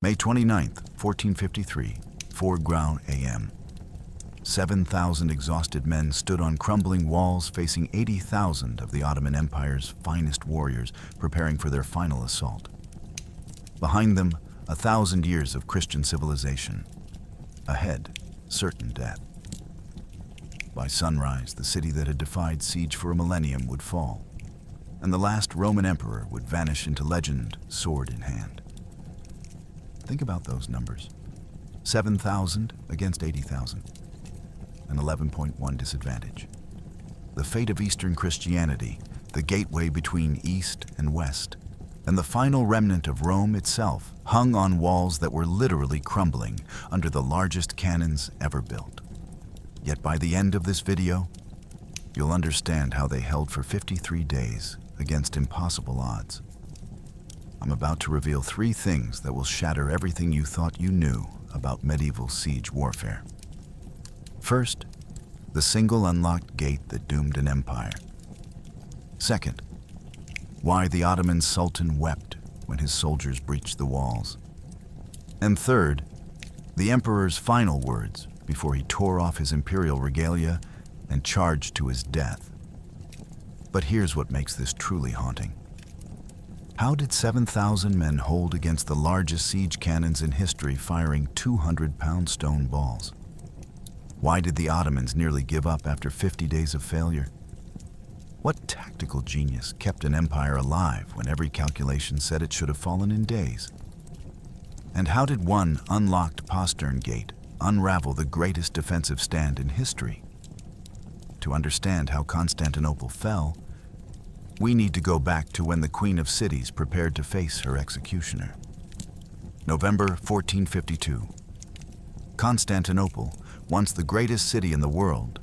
May 29th, 1453, 4 Grau a.m. 7,000 exhausted men stood on crumbling walls facing 80,000 of the Ottoman Empire's finest warriors preparing for their final assault. Behind them, 1,000 years of Christian civilization. Ahead, certain death. By sunrise, the city that had defied siege for a millennium would fall, and the last Roman emperor would vanish into legend, sword in hand. Think about those numbers. 7,000 against 80,000. An 11.1 disadvantage. The fate of Eastern Christianity, the gateway between East and West, and the final remnant of Rome itself hung on walls that were literally crumbling under the largest cannons ever built. Yet by the end of this video, you'll understand how they held for 53 days against impossible odds. I'm about to reveal 3 things that will shatter everything you thought you knew about medieval siege warfare. First, the single unlocked gate that doomed an empire. Second, why the Ottoman sultan wept when his soldiers breached the walls. And third, the emperor's final words before he tore off his imperial regalia and charged to his death. But here's what makes this truly haunting. How did 7,000 men hold against the largest siege cannons in history firing 200-pound stone balls? Why did the Ottomans nearly give up after 50 days of failure? What tactical genius kept an empire alive when every calculation said it should have fallen in days? And how did one unlocked postern gate unravel the greatest defensive stand in history? To understand how Constantinople fell, we need to go back to when the Queen of Cities prepared to face her executioner. November 1452. Constantinople, once the greatest city in the world,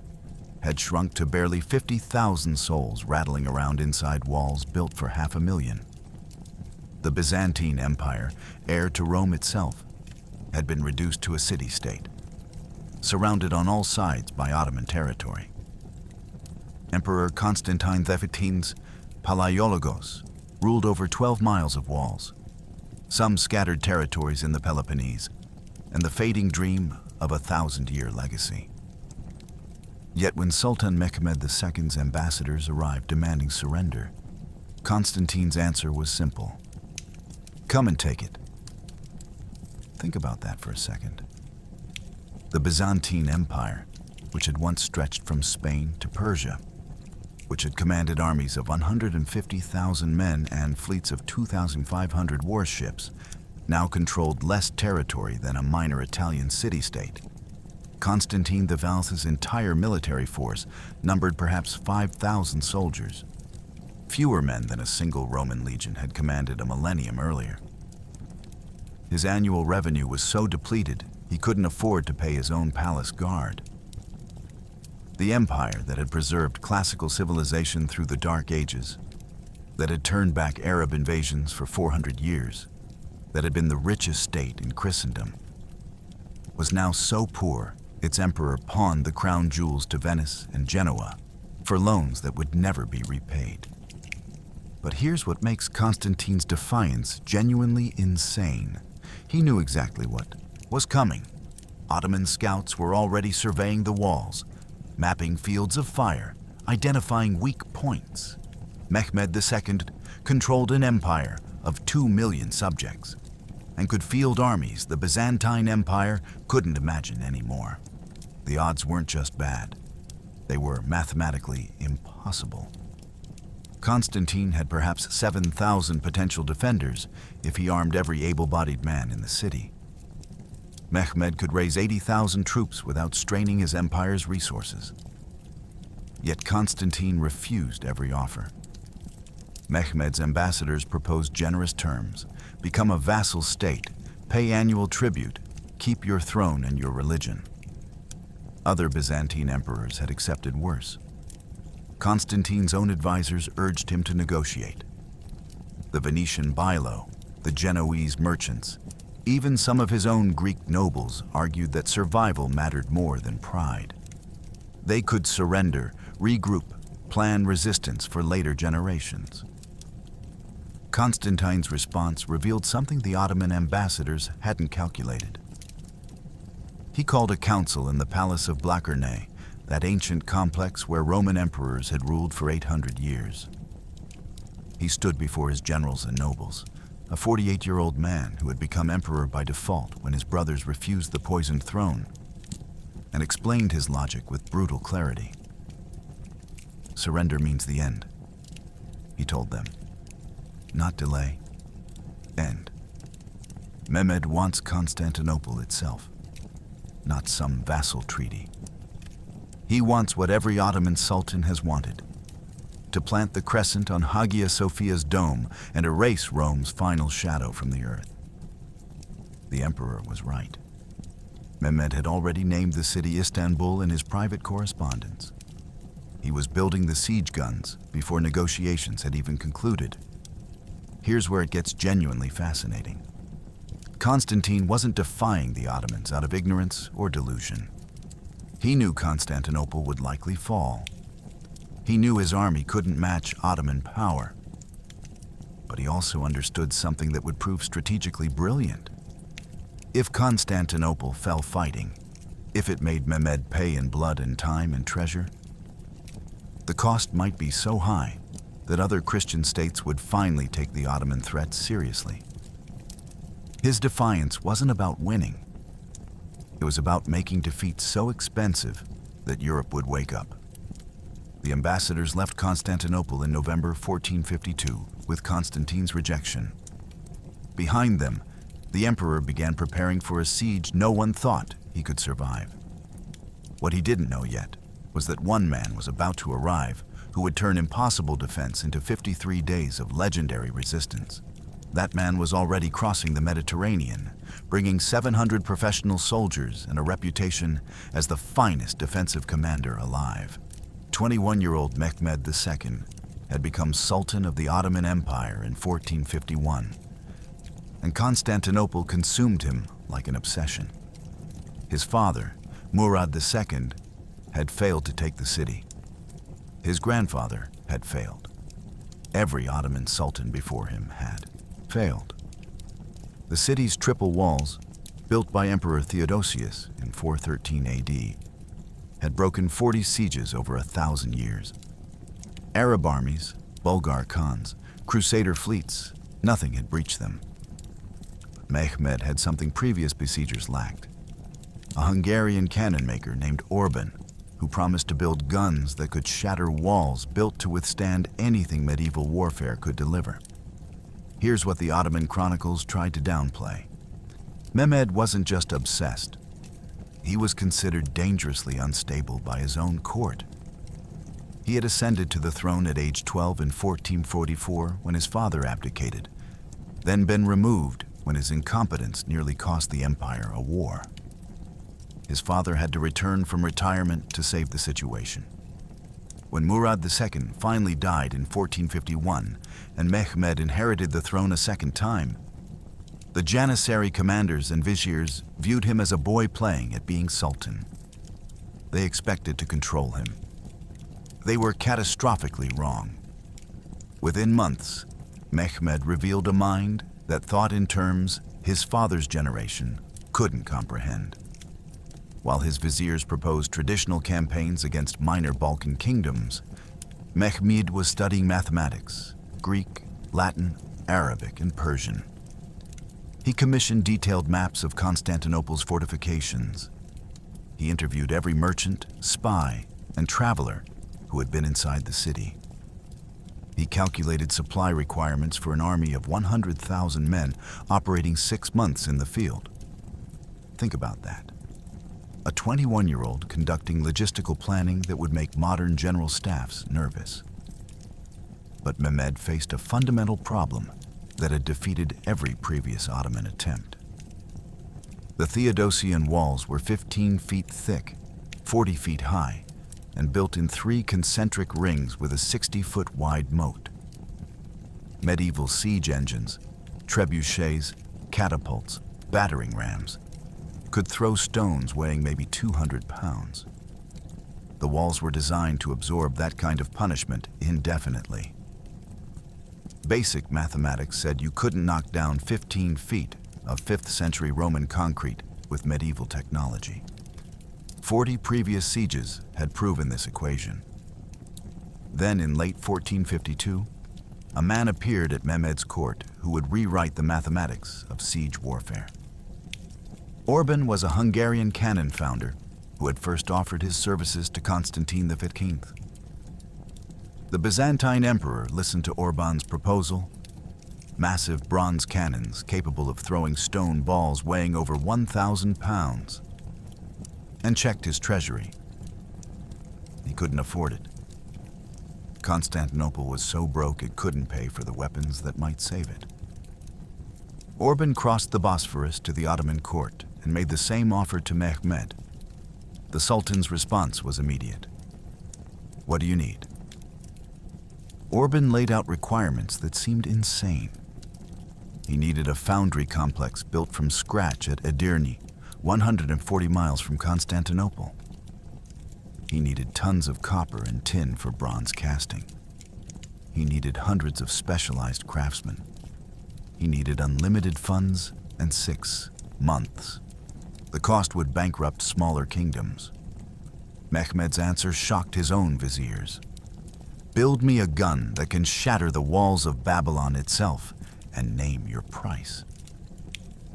had shrunk to barely 50,000 souls rattling around inside walls built for 500,000. The Byzantine Empire, heir to Rome itself, had been reduced to a city-state, surrounded on all sides by Ottoman territory. Emperor Constantine XI's Palaiologos ruled over 12 miles of walls, some scattered territories in the Peloponnese, and the fading dream of a 1,000-year legacy. Yet when Sultan Mehmed II's ambassadors arrived demanding surrender, Constantine's answer was simple. Come and take it. Think about that for a second. The Byzantine Empire, which had once stretched from Spain to Persia, which had commanded armies of 150,000 men and fleets of 2,500 warships, now controlled less territory than a minor Italian city-state. Constantine XI's entire military force numbered perhaps 5,000 soldiers, fewer men than a single Roman legion had commanded a millennium earlier. His annual revenue was so depleted he couldn't afford to pay his own palace guard. The empire that had preserved classical civilization through the Dark Ages, that had turned back Arab invasions for 400 years, that had been the richest state in Christendom, was now so poor its emperor pawned the crown jewels to Venice and Genoa for loans that would never be repaid. But here's what makes Constantine's defiance genuinely insane. He knew exactly what was coming. Ottoman scouts were already surveying the walls, mapping fields of fire, identifying weak points. Mehmed II controlled an empire of 2 million subjects and could field armies the Byzantine Empire couldn't imagine anymore. The odds weren't just bad, they were mathematically impossible. Constantine had perhaps 7,000 potential defenders if he armed every able-bodied man in the city. Mehmed could raise 80,000 troops without straining his empire's resources. Yet Constantine refused every offer. Mehmed's ambassadors proposed generous terms: become a vassal state, pay annual tribute, keep your throne and your religion. Other Byzantine emperors had accepted worse. Constantine's own advisors urged him to negotiate. The Venetian bailo, the Genoese merchants, even some of his own Greek nobles argued that survival mattered more than pride. They could surrender, regroup, plan resistance for later generations. Constantine's response revealed something the Ottoman ambassadors hadn't calculated. He called a council in the Palace of Blachernae, that ancient complex where Roman emperors had ruled for 800 years. He stood before his generals and nobles, a 48-year-old man who had become emperor by default when his brothers refused the poisoned throne, and explained his logic with brutal clarity. "Surrender means the end," he told them. "Not delay. End. Mehmed wants Constantinople itself, not some vassal treaty. He wants what every Ottoman sultan has wanted: to plant the crescent on Hagia Sophia's dome and erase Rome's final shadow from the earth." The emperor was right. Mehmed had already named the city Istanbul in his private correspondence. He was building the siege guns before negotiations had even concluded. Here's where it gets genuinely fascinating. Constantine wasn't defying the Ottomans out of ignorance or delusion. He knew Constantinople would likely fall. He knew his army couldn't match Ottoman power. But he also understood something that would prove strategically brilliant. If Constantinople fell fighting, if it made Mehmed pay in blood and time and treasure, the cost might be so high that other Christian states would finally take the Ottoman threat seriously. His defiance wasn't about winning. It was about making defeat so expensive that Europe would wake up. The ambassadors left Constantinople in November 1452 with Constantine's rejection. Behind them, the emperor began preparing for a siege no one thought he could survive. What he didn't know yet was that one man was about to arrive who would turn impossible defense into 53 days of legendary resistance. That man was already crossing the Mediterranean, bringing 700 professional soldiers and a reputation as the finest defensive commander alive. 21-year-old Mehmed II had become Sultan of the Ottoman Empire in 1451, and Constantinople consumed him like an obsession. His father, Murad II, had failed to take the city. His grandfather had failed. Every Ottoman Sultan before him had failed. The city's triple walls, built by Emperor Theodosius in 413 AD, had broken 40 sieges over 1,000 years. Arab armies, Bulgar Khans, Crusader fleets, nothing had breached them. But Mehmed had something previous besiegers lacked: a Hungarian cannon maker named Orban, who promised to build guns that could shatter walls built to withstand anything medieval warfare could deliver. Here's what the Ottoman chronicles tried to downplay. Mehmed wasn't just obsessed. He was considered dangerously unstable by his own court. He had ascended to the throne at age 12 in 1444 when his father abdicated, then been removed when his incompetence nearly cost the empire a war. His father had to return from retirement to save the situation. When Murad II finally died in 1451 and Mehmed inherited the throne a second time, the Janissary commanders and viziers viewed him as a boy playing at being sultan. They expected to control him. They were catastrophically wrong. Within months, Mehmed revealed a mind that thought in terms his father's generation couldn't comprehend. While his viziers proposed traditional campaigns against minor Balkan kingdoms, Mehmed was studying mathematics, Greek, Latin, Arabic, and Persian. He commissioned detailed maps of Constantinople's fortifications. He interviewed every merchant, spy, and traveler who had been inside the city. He calculated supply requirements for an army of 100,000 men operating 6 months in the field. Think about that. A 21-year-old conducting logistical planning that would make modern general staffs nervous. But Mehmed faced a fundamental problem that had defeated every previous Ottoman attempt. The Theodosian walls were 15 feet thick, 40 feet high, and built in 3 concentric rings with a 60-foot wide moat. Medieval siege engines, trebuchets, catapults, battering rams could throw stones weighing maybe 200 pounds. The walls were designed to absorb that kind of punishment indefinitely. Basic mathematics said you couldn't knock down 15 feet of 5th century Roman concrete with medieval technology. 40 previous sieges had proven this equation. Then in late 1452, a man appeared at Mehmed's court who would rewrite the mathematics of siege warfare. Orban was a Hungarian cannon founder who had first offered his services to Constantine XV. The Byzantine emperor listened to Orban's proposal: massive bronze cannons capable of throwing stone balls weighing over 1,000 pounds, and checked his treasury. He couldn't afford it. Constantinople was so broke it couldn't pay for the weapons that might save it. Orban crossed the Bosphorus to the Ottoman court and made the same offer to Mehmed. The Sultan's response was immediate. "What do you need?" Orban laid out requirements that seemed insane. He needed a foundry complex built from scratch at Edirne, 140 miles from Constantinople. He needed tons of copper and tin for bronze casting. He needed hundreds of specialized craftsmen. He needed unlimited funds and 6 months. The cost would bankrupt smaller kingdoms. Mehmed's answer shocked his own viziers. "Build me a gun that can shatter the walls of Babylon itself, and name your price."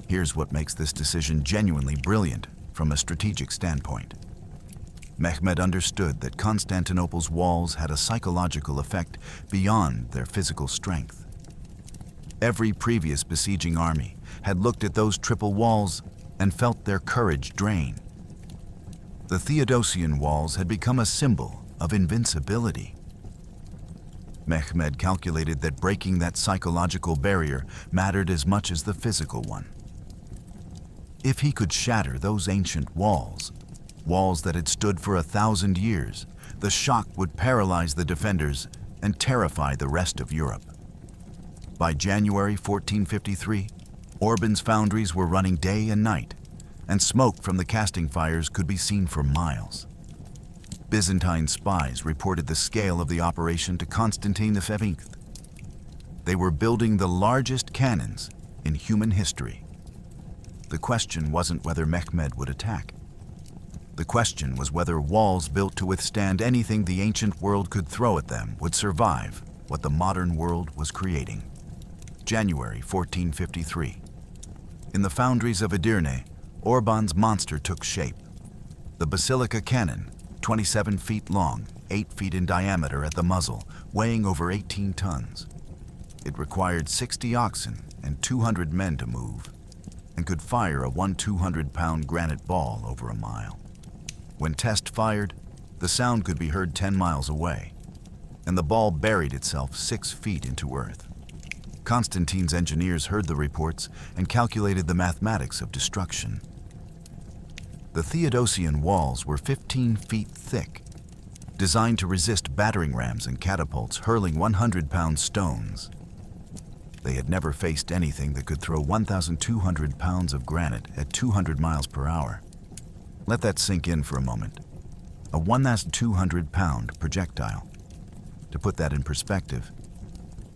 Here's what makes this decision genuinely brilliant from a strategic standpoint. Mehmed understood that Constantinople's walls had a psychological effect beyond their physical strength. Every previous besieging army had looked at those triple walls and felt their courage drain. The Theodosian walls had become a symbol of invincibility. Mehmed calculated that breaking that psychological barrier mattered as much as the physical one. If he could shatter those ancient walls that had stood for 1,000 years, the shock would paralyze the defenders and terrify the rest of Europe. By January 1453, Orban's foundries were running day and night, and smoke from the casting fires could be seen for miles. Byzantine spies reported the scale of the operation to Constantine XI. They were building the largest cannons in human history. The question wasn't whether Mehmed would attack. The question was whether walls built to withstand anything the ancient world could throw at them would survive what the modern world was creating. January 1453. In the foundries of Edirne, Orban's monster took shape. The basilica cannon, 27 feet long, 8 feet in diameter at the muzzle, weighing over 18 tons. It required 60 oxen and 200 men to move, and could fire a 200-pound granite ball over a mile. When test fired, the sound could be heard 10 miles away, and the ball buried itself 6 feet into earth. Constantine's engineers heard the reports and calculated the mathematics of destruction. The Theodosian walls were 15 feet thick, designed to resist battering rams and catapults hurling 100-pound stones. They had never faced anything that could throw 1,200 pounds of granite at 200 miles per hour. Let that sink in for a moment. A 1,200-pound projectile. To put that in perspective,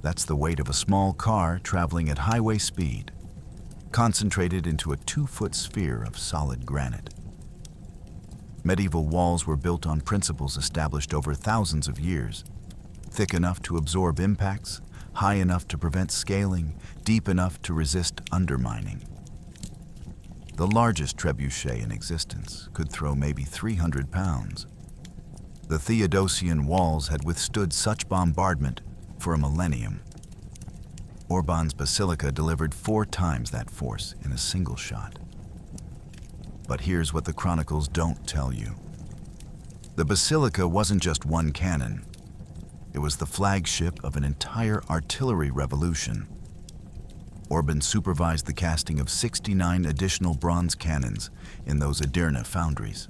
that's the weight of a small car traveling at highway speed, concentrated into a 2-foot sphere of solid granite. Medieval walls were built on principles established over thousands of years, thick enough to absorb impacts, high enough to prevent scaling, deep enough to resist undermining. The largest trebuchet in existence could throw maybe 300 pounds. The Theodosian walls had withstood such bombardment for a millennium. Orban's basilica delivered 4 times that force in a single shot. But here's what the chronicles don't tell you. The basilica wasn't just one cannon. It was the flagship of an entire artillery revolution. Orban supervised the casting of 69 additional bronze cannons in those Edirne foundries.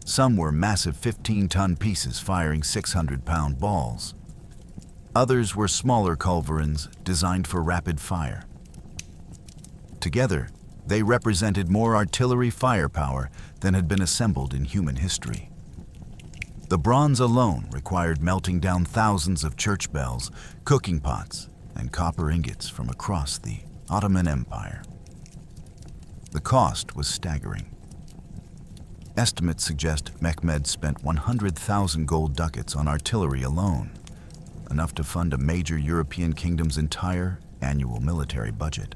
Some were massive 15-ton pieces firing 600-pound balls. Others were smaller culverins designed for rapid fire. Together, they represented more artillery firepower than had been assembled in human history. The bronze alone required melting down thousands of church bells, cooking pots, and copper ingots from across the Ottoman Empire. The cost was staggering. Estimates suggest Mehmed spent 100,000 gold ducats on artillery alone, enough to fund a major European kingdom's entire annual military budget.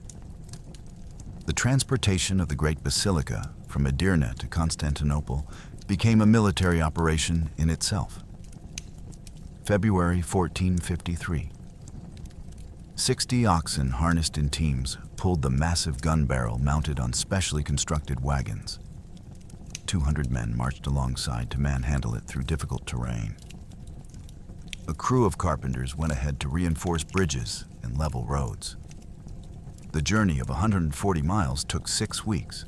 The transportation of the Great Basilica from Edirne to Constantinople became a military operation in itself. February 1453. 60 oxen harnessed in teams pulled the massive gun barrel mounted on specially constructed wagons. 200 men marched alongside to manhandle it through difficult terrain. A crew of carpenters went ahead to reinforce bridges and level roads. The journey of 140 miles took 6 weeks.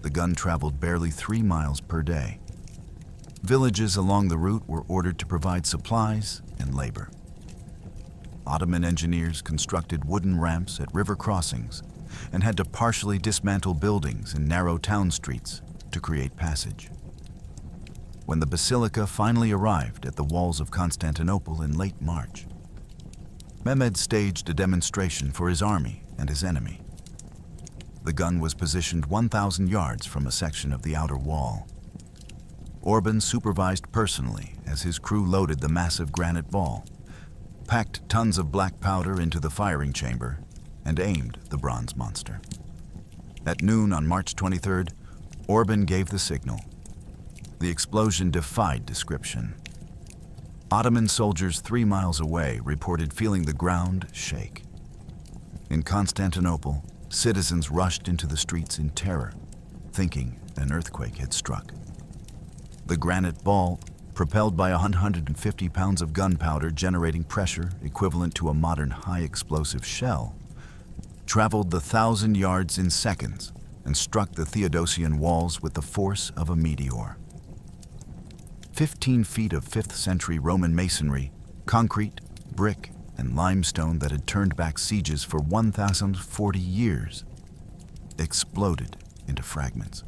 The gun traveled barely 3 miles per day. Villages along the route were ordered to provide supplies and labor. Ottoman engineers constructed wooden ramps at river crossings and had to partially dismantle buildings in narrow town streets to create passage. When the basilica finally arrived at the walls of Constantinople in late March, Mehmed staged a demonstration for his army and his enemy. The gun was positioned 1,000 yards from a section of the outer wall. Orban supervised personally as his crew loaded the massive granite ball, packed tons of black powder into the firing chamber, and aimed the bronze monster. At noon on March 23rd, Orban gave the signal. The explosion defied description. Ottoman soldiers 3 miles away reported feeling the ground shake. In Constantinople, citizens rushed into the streets in terror, thinking an earthquake had struck. The granite ball, propelled by 150 pounds of gunpowder generating pressure equivalent to a modern high-explosive shell, traveled the 1,000 yards in seconds and struck the Theodosian walls with the force of a meteor. 15 feet of 5th century Roman masonry, concrete, brick, and limestone that had turned back sieges for 1,040 years exploded into fragments.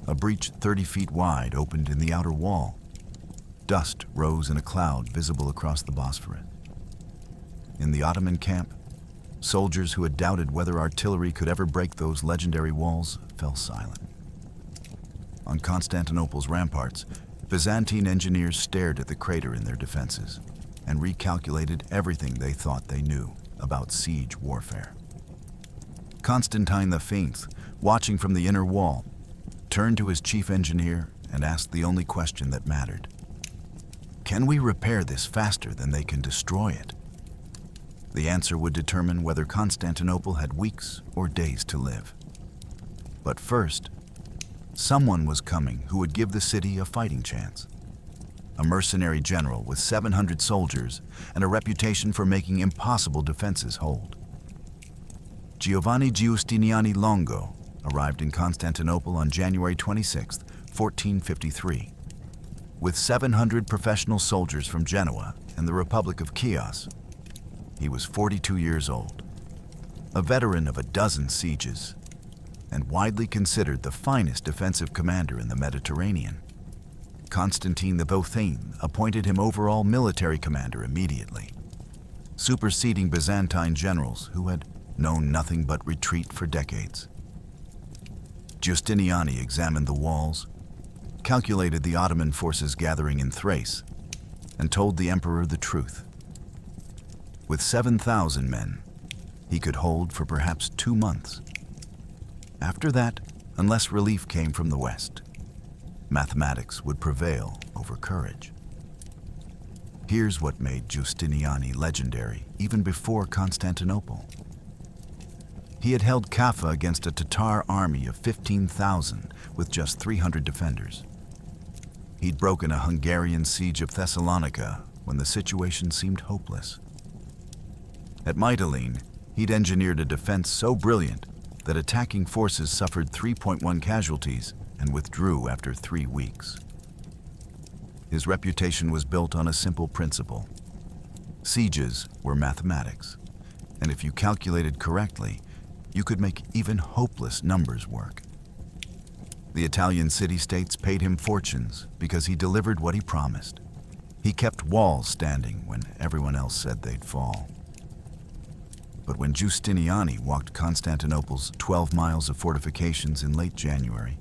A breach 30 feet wide opened in the outer wall. Dust rose in a cloud visible across the Bosphorus. In the Ottoman camp, soldiers who had doubted whether artillery could ever break those legendary walls fell silent. On Constantinople's ramparts, Byzantine engineers stared at the crater in their defenses and recalculated everything they thought they knew about siege warfare. Constantine XI, watching from the inner wall, turned to his chief engineer and asked the only question that mattered. Can we repair this faster than they can destroy it? The answer would determine whether Constantinople had weeks or days to live. But first, someone was coming who would give the city a fighting chance. A mercenary general with 700 soldiers and a reputation for making impossible defenses hold. Giovanni Giustiniani Longo arrived in Constantinople on January 26, 1453. With 700 professional soldiers from Genoa and the Republic of Chios, he was 42 years old, a veteran of a dozen sieges, and widely considered the finest defensive commander in the Mediterranean. Constantine XI appointed him overall military commander immediately, superseding Byzantine generals who had known nothing but retreat for decades. Giustiniani examined the walls, calculated the Ottoman forces gathering in Thrace, and told the emperor the truth. With 7,000 men, he could hold for perhaps 2 months. After that, unless relief came from the west, mathematics would prevail over courage. Here's what made Giustiniani legendary even before Constantinople. He had held Kaffa against a Tatar army of 15,000 with just 300 defenders. He'd broken a Hungarian siege of Thessalonica when the situation seemed hopeless. At Mytilene, he'd engineered a defense so brilliant that attacking forces suffered 3.1 casualties and withdrew after 3 weeks. His reputation was built on a simple principle. Sieges were mathematics, and if you calculated correctly, you could make even hopeless numbers work. The Italian city-states paid him fortunes because he delivered what he promised. He kept walls standing when everyone else said they'd fall. But when Giustiniani walked Constantinople's 12 miles of fortifications in late January,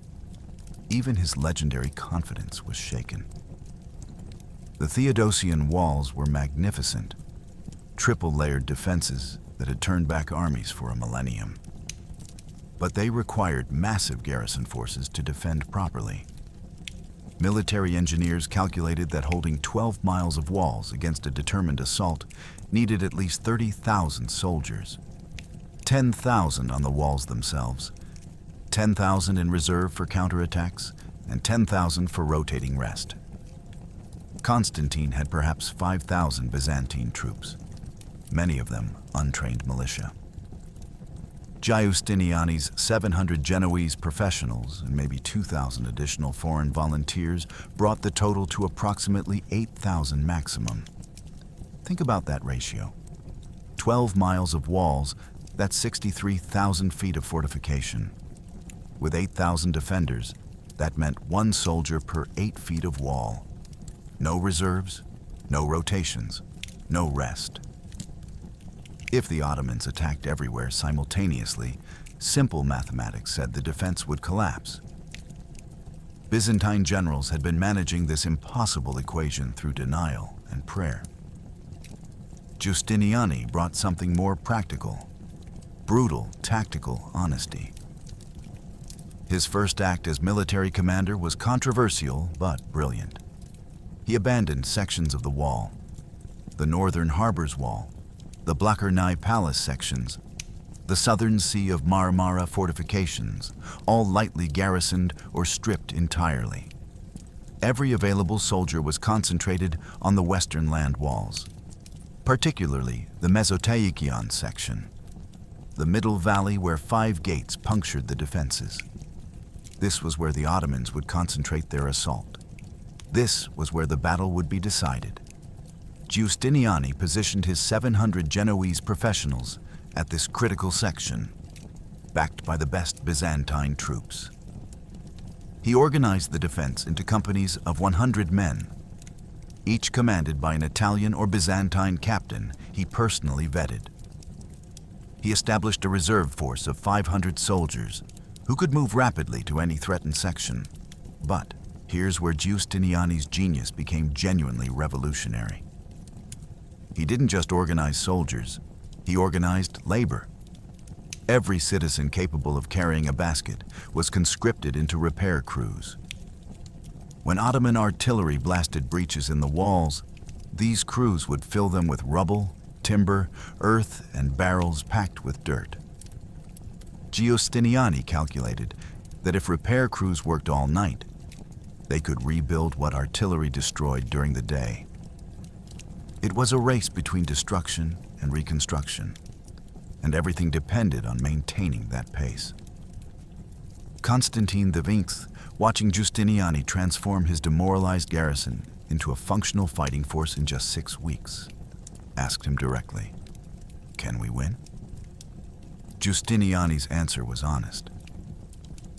even his legendary confidence was shaken. The Theodosian walls were magnificent, triple-layered defenses that had turned back armies for a millennium. But they required massive garrison forces to defend properly. Military engineers calculated that holding 12 miles of walls against a determined assault needed at least 30,000 soldiers. 10,000 on the walls themselves, 10,000 in reserve for counterattacks, and 10,000 for rotating rest. Constantine had perhaps 5,000 Byzantine troops, many of them untrained militia. Giustiniani's 700 Genoese professionals and maybe 2,000 additional foreign volunteers brought the total to approximately 8,000 maximum. Think about that ratio. 12 miles of walls, that's 63,000 feet of fortification. With 8,000 defenders, that meant one soldier per 8 feet of wall. No reserves, no rotations, no rest. If the Ottomans attacked everywhere simultaneously, simple mathematics said the defense would collapse. Byzantine generals had been managing this impossible equation through denial and prayer. Giustiniani brought something more practical, brutal, tactical honesty. His first act as military commander was controversial but brilliant. He abandoned sections of the wall, the northern harbor's wall, the Blachernae Palace sections, the southern Sea of Marmara fortifications, all lightly garrisoned or stripped entirely. Every available soldier was concentrated on the western land walls, particularly the Mesoteikion section, the middle valley where 5 gates punctured the defenses. This was where the Ottomans would concentrate their assault. This was where the battle would be decided. Giustiniani positioned his 700 Genoese professionals at this critical section, backed by the best Byzantine troops. He organized the defense into companies of 100 men, each commanded by an Italian or Byzantine captain he personally vetted. He established a reserve force of 500 soldiers who could move rapidly to any threatened section. But here's where Giustiniani's genius became genuinely revolutionary. He didn't just organize soldiers, he organized labor. Every citizen capable of carrying a basket was conscripted into repair crews. When Ottoman artillery blasted breaches in the walls, these crews would fill them with rubble, timber, earth, and barrels packed with dirt. Giustiniani calculated that if repair crews worked all night, they could rebuild what artillery destroyed during the day. It was a race between destruction and reconstruction, and everything depended on maintaining that pace. Constantine XI, watching Giustiniani transform his demoralized garrison into a functional fighting force in just 6 weeks, asked him directly, "Can we win?" Giustiniani's answer was honest.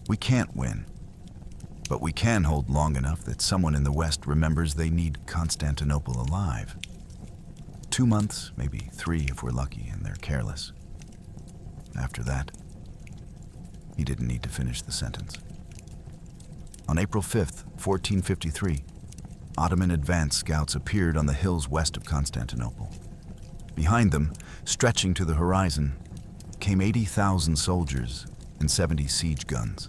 "We can't win, but we can hold long enough that someone in the West remembers they need Constantinople alive. 2 months, maybe 3 if we're lucky and they're careless. After that," he didn't need to finish the sentence. On April 5th, 1453, Ottoman advance scouts appeared on the hills west of Constantinople. Behind them, stretching to the horizon, came 80,000 soldiers and 70 siege guns.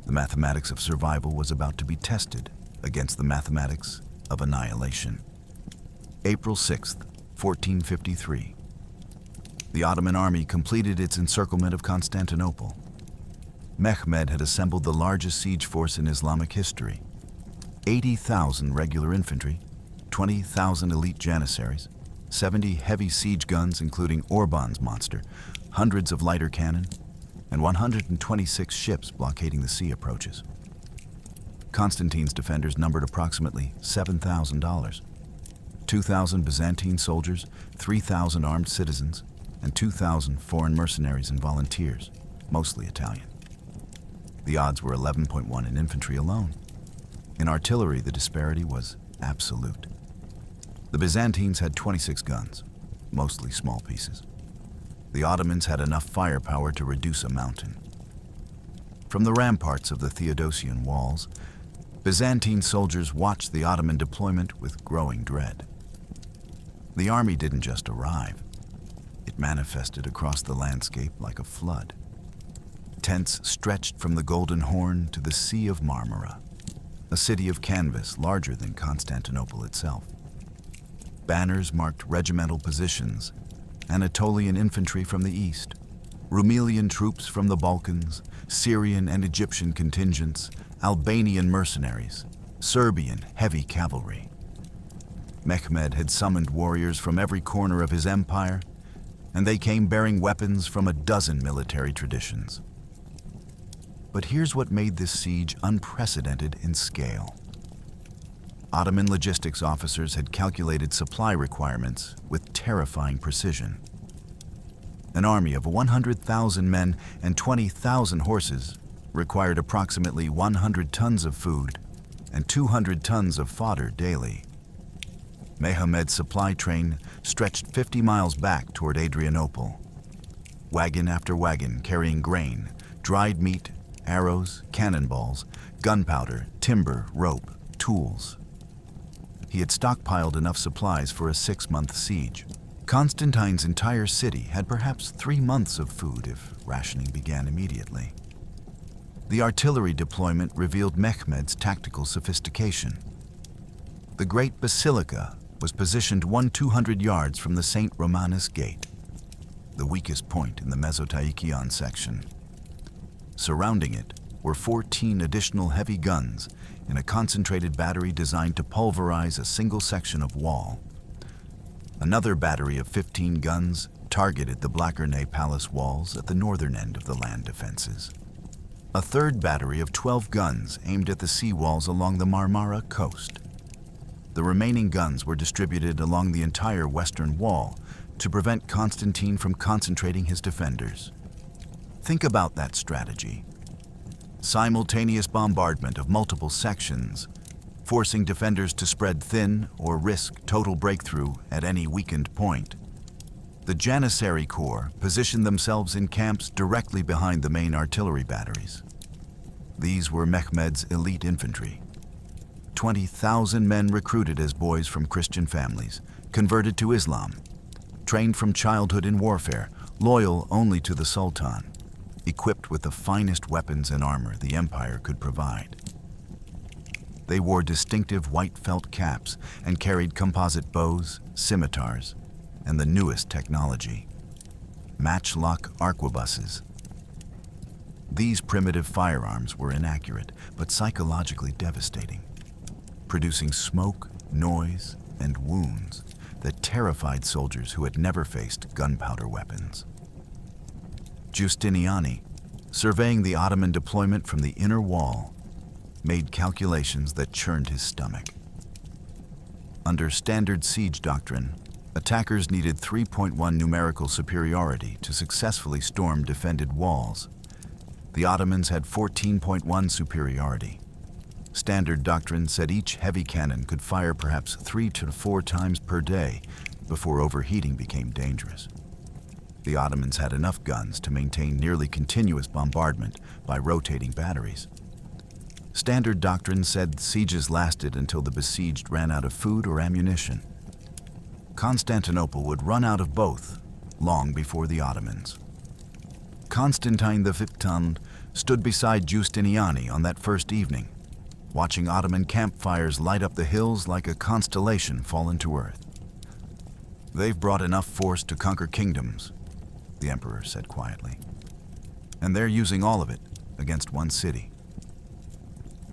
The mathematics of survival was about to be tested against the mathematics of annihilation. April 6th, 1453. The Ottoman army completed its encirclement of Constantinople. Mehmed had assembled the largest siege force in Islamic history. 80,000 regular infantry, 20,000 elite janissaries, 70 heavy siege guns including Orban's monster, hundreds of lighter cannon, and 126 ships blockading the sea approaches. Constantine's defenders numbered approximately 7,000, 2,000 Byzantine soldiers, 3,000 armed citizens, and 2,000 foreign mercenaries and volunteers, mostly Italian. The odds were 11.1 in infantry alone. In artillery, the disparity was absolute. The Byzantines had 26 guns, mostly small pieces. The Ottomans had enough firepower to reduce a mountain. From the ramparts of the Theodosian walls, Byzantine soldiers watched the Ottoman deployment with growing dread. The army didn't just arrive. It manifested across the landscape like a flood. Tents stretched from the Golden Horn to the Sea of Marmara, a city of canvas larger than Constantinople itself. Banners marked regimental positions, Anatolian infantry from the east, Rumelian troops from the Balkans, Syrian and Egyptian contingents, Albanian mercenaries, Serbian heavy cavalry. Mehmed had summoned warriors from every corner of his empire, and they came bearing weapons from a dozen military traditions. But here's what made this siege unprecedented in scale. Ottoman logistics officers had calculated supply requirements with terrifying precision. An army of 100,000 men and 20,000 horses required approximately 100 tons of food and 200 tons of fodder daily. Mehmed's supply train stretched 50 miles back toward Adrianople, wagon after wagon carrying grain, dried meat, arrows, cannonballs, gunpowder, timber, rope, tools. He had stockpiled enough supplies for a 6-month siege. Constantine's entire city had perhaps 3 months of food if rationing began immediately. The artillery deployment revealed Mehmed's tactical sophistication. The great basilica was positioned 200 yards from the St. Romanus Gate, the weakest point in the Mesotaikion section. Surrounding it were 14 additional heavy guns in a concentrated battery designed to pulverize a single section of wall. Another battery of 15 guns targeted the Blachernae Palace walls at the northern end of the land defenses. A third battery of 12 guns aimed at the sea walls along the Marmara coast. The remaining guns were distributed along the entire western wall to prevent Constantine from concentrating his defenders. Think about that strategy. Simultaneous bombardment of multiple sections, forcing defenders to spread thin or risk total breakthrough at any weakened point. The Janissary Corps positioned themselves in camps directly behind the main artillery batteries. These were Mehmed's elite infantry. 20,000 men recruited as boys from Christian families, converted to Islam, trained from childhood in warfare, loyal only to the Sultan, equipped with the finest weapons and armor the empire could provide. They wore distinctive white felt caps and carried composite bows, scimitars, and the newest technology, matchlock arquebuses. These primitive firearms were inaccurate but psychologically devastating, producing smoke, noise, and wounds that terrified soldiers who had never faced gunpowder weapons. Giustiniani, surveying the Ottoman deployment from the inner wall, made calculations that churned his stomach. Under standard siege doctrine, attackers needed 3.1 numerical superiority to successfully storm defended walls. The Ottomans had 14.1 superiority. Standard doctrine said each heavy cannon could fire perhaps 3 to 4 times per day before overheating became dangerous. The Ottomans had enough guns to maintain nearly continuous bombardment by rotating batteries. Standard doctrine said sieges lasted until the besieged ran out of food or ammunition. Constantinople would run out of both long before the Ottomans. Constantine XI stood beside Giustiniani on that first evening, watching Ottoman campfires light up the hills like a constellation fallen to earth. "They've brought enough force to conquer kingdoms," the emperor said quietly. "And they're using all of it against one city."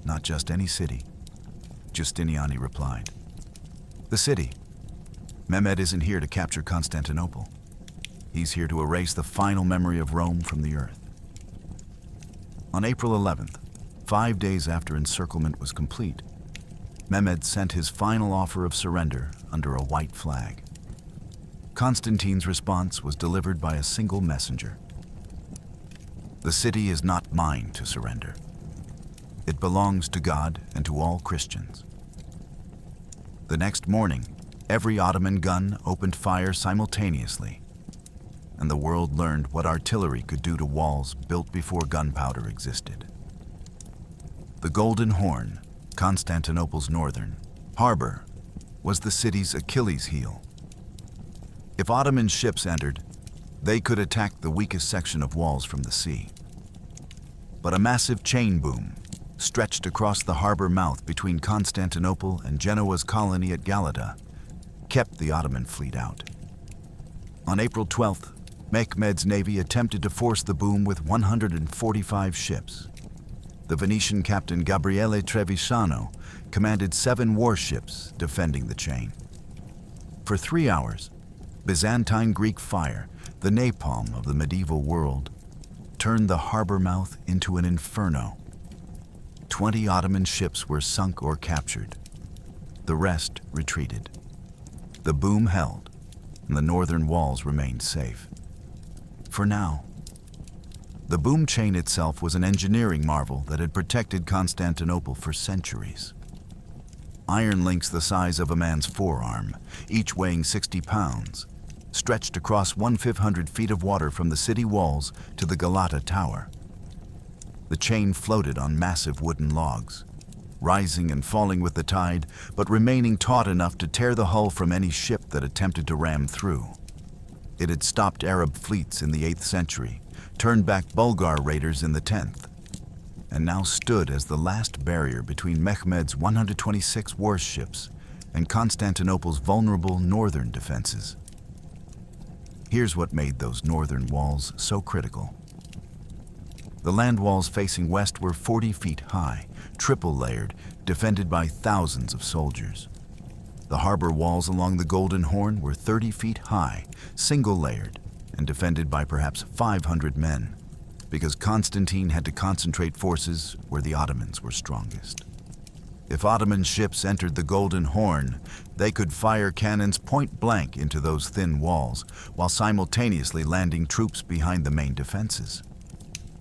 "Not just any city," Giustiniani replied. "The city. Mehmed isn't here to capture Constantinople. He's here to erase the final memory of Rome from the earth." On April 11th, 5 days after encirclement was complete, Mehmed sent his final offer of surrender under a white flag. Constantine's response was delivered by a single messenger. The city is not mine to surrender. It belongs to God and to all Christians. The next morning, every Ottoman gun opened fire simultaneously, and the world learned what artillery could do to walls built before gunpowder existed. The Golden Horn, Constantinople's northern harbor, was the city's Achilles heel. If Ottoman ships entered, they could attack the weakest section of walls from the sea. But a massive chain boom stretched across the harbor mouth between Constantinople and Genoa's colony at Galata kept the Ottoman fleet out. On April 12th, Mehmed's navy attempted to force the boom with 145 ships. The Venetian captain Gabriele Trevisano commanded 7 warships defending the chain. For 3 hours, Byzantine Greek fire, the napalm of the medieval world, turned the harbor mouth into an inferno. 20 Ottoman ships were sunk or captured. The rest retreated. The boom held, and the northern walls remained safe. For now. The boom chain itself was an engineering marvel that had protected Constantinople for centuries. Iron links the size of a man's forearm, each weighing 60 pounds, stretched across 1,500 feet of water from the city walls to the Galata Tower. The chain floated on massive wooden logs, rising and falling with the tide, but remaining taut enough to tear the hull from any ship that attempted to ram through. It had stopped Arab fleets in the 8th century, turned back Bulgar raiders in the 10th, and now stood as the last barrier between Mehmed's 126 warships and Constantinople's vulnerable northern defenses. Here's what made those northern walls so critical. The land walls facing west were 40 feet high, triple-layered, defended by thousands of soldiers. The harbor walls along the Golden Horn were 30 feet high, single-layered, and defended by perhaps 500 men, because Constantine had to concentrate forces where the Ottomans were strongest. If Ottoman ships entered the Golden Horn, they could fire cannons point-blank into those thin walls, while simultaneously landing troops behind the main defenses.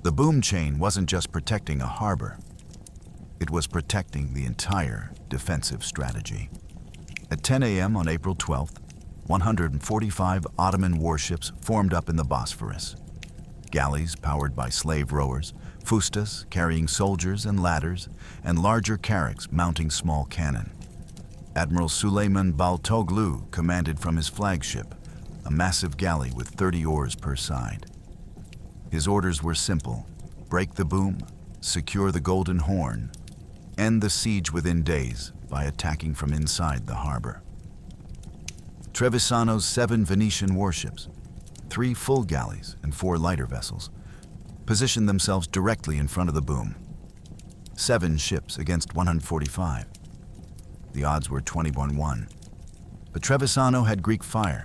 The boom chain wasn't just protecting a harbor. It was protecting the entire defensive strategy. At 10 a.m. on April 12th, 145 Ottoman warships formed up in the Bosphorus. Galleys powered by slave rowers, fustas carrying soldiers and ladders, and larger carracks mounting small cannon. Admiral Suleiman Baltoglu commanded from his flagship, a massive galley with 30 oars per side. His orders were simple: break the boom, secure the Golden Horn, end the siege within days by attacking from inside the harbor. Trevisano's 7 Venetian warships, 3 full galleys and 4 lighter vessels, positioned themselves directly in front of the boom. 7 ships against 145. The odds were 21-1. But Trevisano had Greek fire.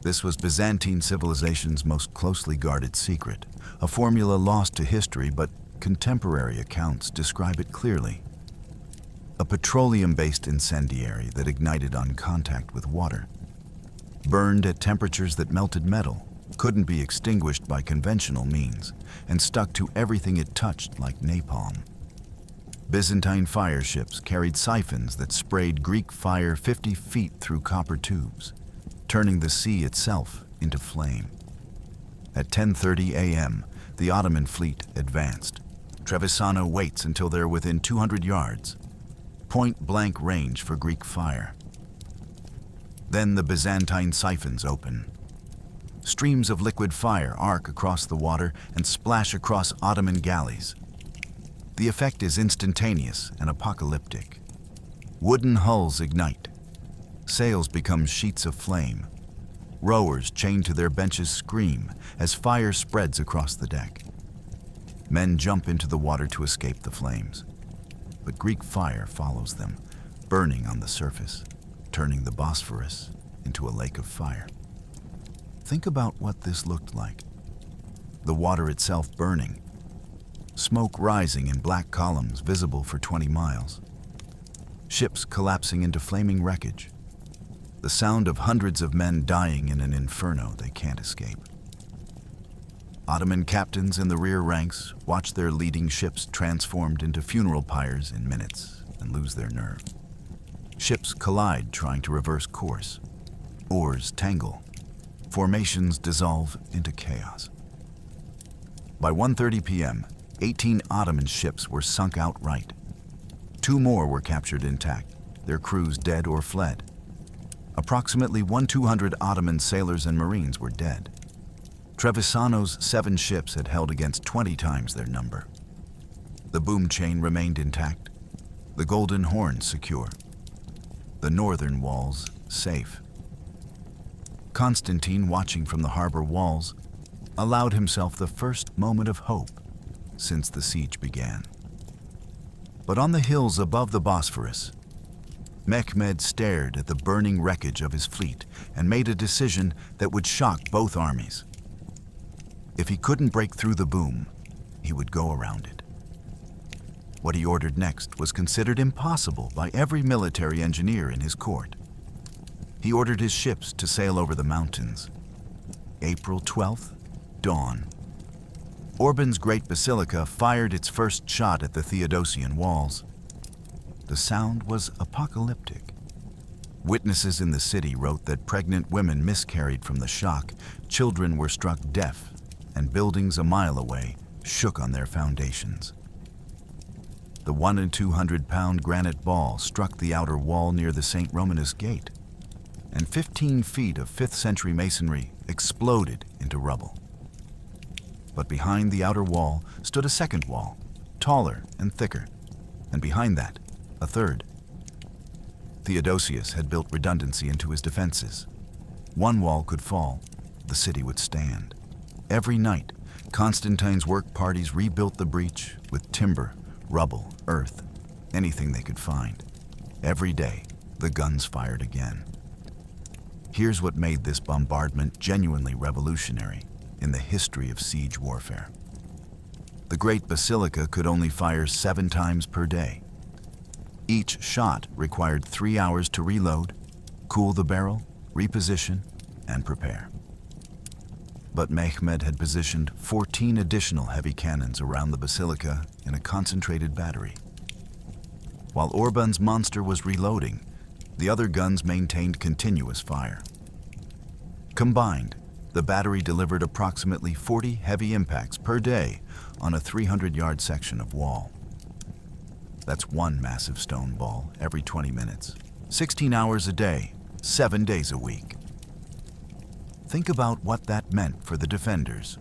This was Byzantine civilization's most closely guarded secret, a formula lost to history, but contemporary accounts describe it clearly. A petroleum-based incendiary that ignited on contact with water. Burned at temperatures that melted metal, couldn't be extinguished by conventional means, and stuck to everything it touched like napalm. Byzantine fire ships carried siphons that sprayed Greek fire 50 feet through copper tubes, turning the sea itself into flame. At 10:30 a.m., the Ottoman fleet advanced. Trevisano waits until they're within 200 yards. Point-blank range for Greek fire. Then the Byzantine siphons open. Streams of liquid fire arc across the water and splash across Ottoman galleys. The effect is instantaneous and apocalyptic. Wooden hulls ignite. Sails become sheets of flame. Rowers chained to their benches scream as fire spreads across the deck. Men jump into the water to escape the flames. But Greek fire follows them, burning on the surface, turning the Bosphorus into a lake of fire. Think about what this looked like. The water itself burning. Smoke rising in black columns visible for 20 miles. Ships collapsing into flaming wreckage. The sound of hundreds of men dying in an inferno they can't escape. Ottoman captains in the rear ranks watched their leading ships transformed into funeral pyres in minutes and lose their nerve. Ships collide trying to reverse course. Oars tangle. Formations dissolve into chaos. By 1:30 p.m., 18 Ottoman ships were sunk outright. 2 more were captured intact, their crews dead or fled. Approximately 1,200 Ottoman sailors and marines were dead. Trevisano's 7 ships had held against 20 times their number. The boom chain remained intact, the Golden Horn secure, the northern walls safe. Constantine, watching from the harbor walls, allowed himself the first moment of hope since the siege began. But on the hills above the Bosphorus, Mehmed stared at the burning wreckage of his fleet and made a decision that would shock both armies. If he couldn't break through the boom, he would go around it. What he ordered next was considered impossible by every military engineer in his court. He ordered his ships to sail over the mountains. April 12th, dawn. Orban's great basilica fired its first shot at the Theodosian walls. The sound was apocalyptic. Witnesses in the city wrote that pregnant women miscarried from the shock, children were struck deaf, and buildings a mile away shook on their foundations. The 1 and 200 pound granite ball struck the outer wall near the St. Romanus Gate, and 15 feet of 5th century masonry exploded into rubble. But behind the outer wall stood a second wall, taller and thicker, and behind that, a third. Theodosius had built redundancy into his defenses. One wall could fall, the city would stand. Every night, Constantine's work parties rebuilt the breach with timber, rubble, earth, anything they could find. Every day, the guns fired again. Here's what made this bombardment genuinely revolutionary in the history of siege warfare. The Great Basilica could only fire 7 times per day. Each shot required 3 hours to reload, cool the barrel, reposition, and prepare. But Mehmed had positioned 14 additional heavy cannons around the basilica in a concentrated battery. While Orban's monster was reloading, the other guns maintained continuous fire. Combined, the battery delivered approximately 40 heavy impacts per day on a 300-yard section of wall. That's 1 massive stone ball every 20 minutes, 16 hours a day, 7 days a week. Think about what that meant for the defenders.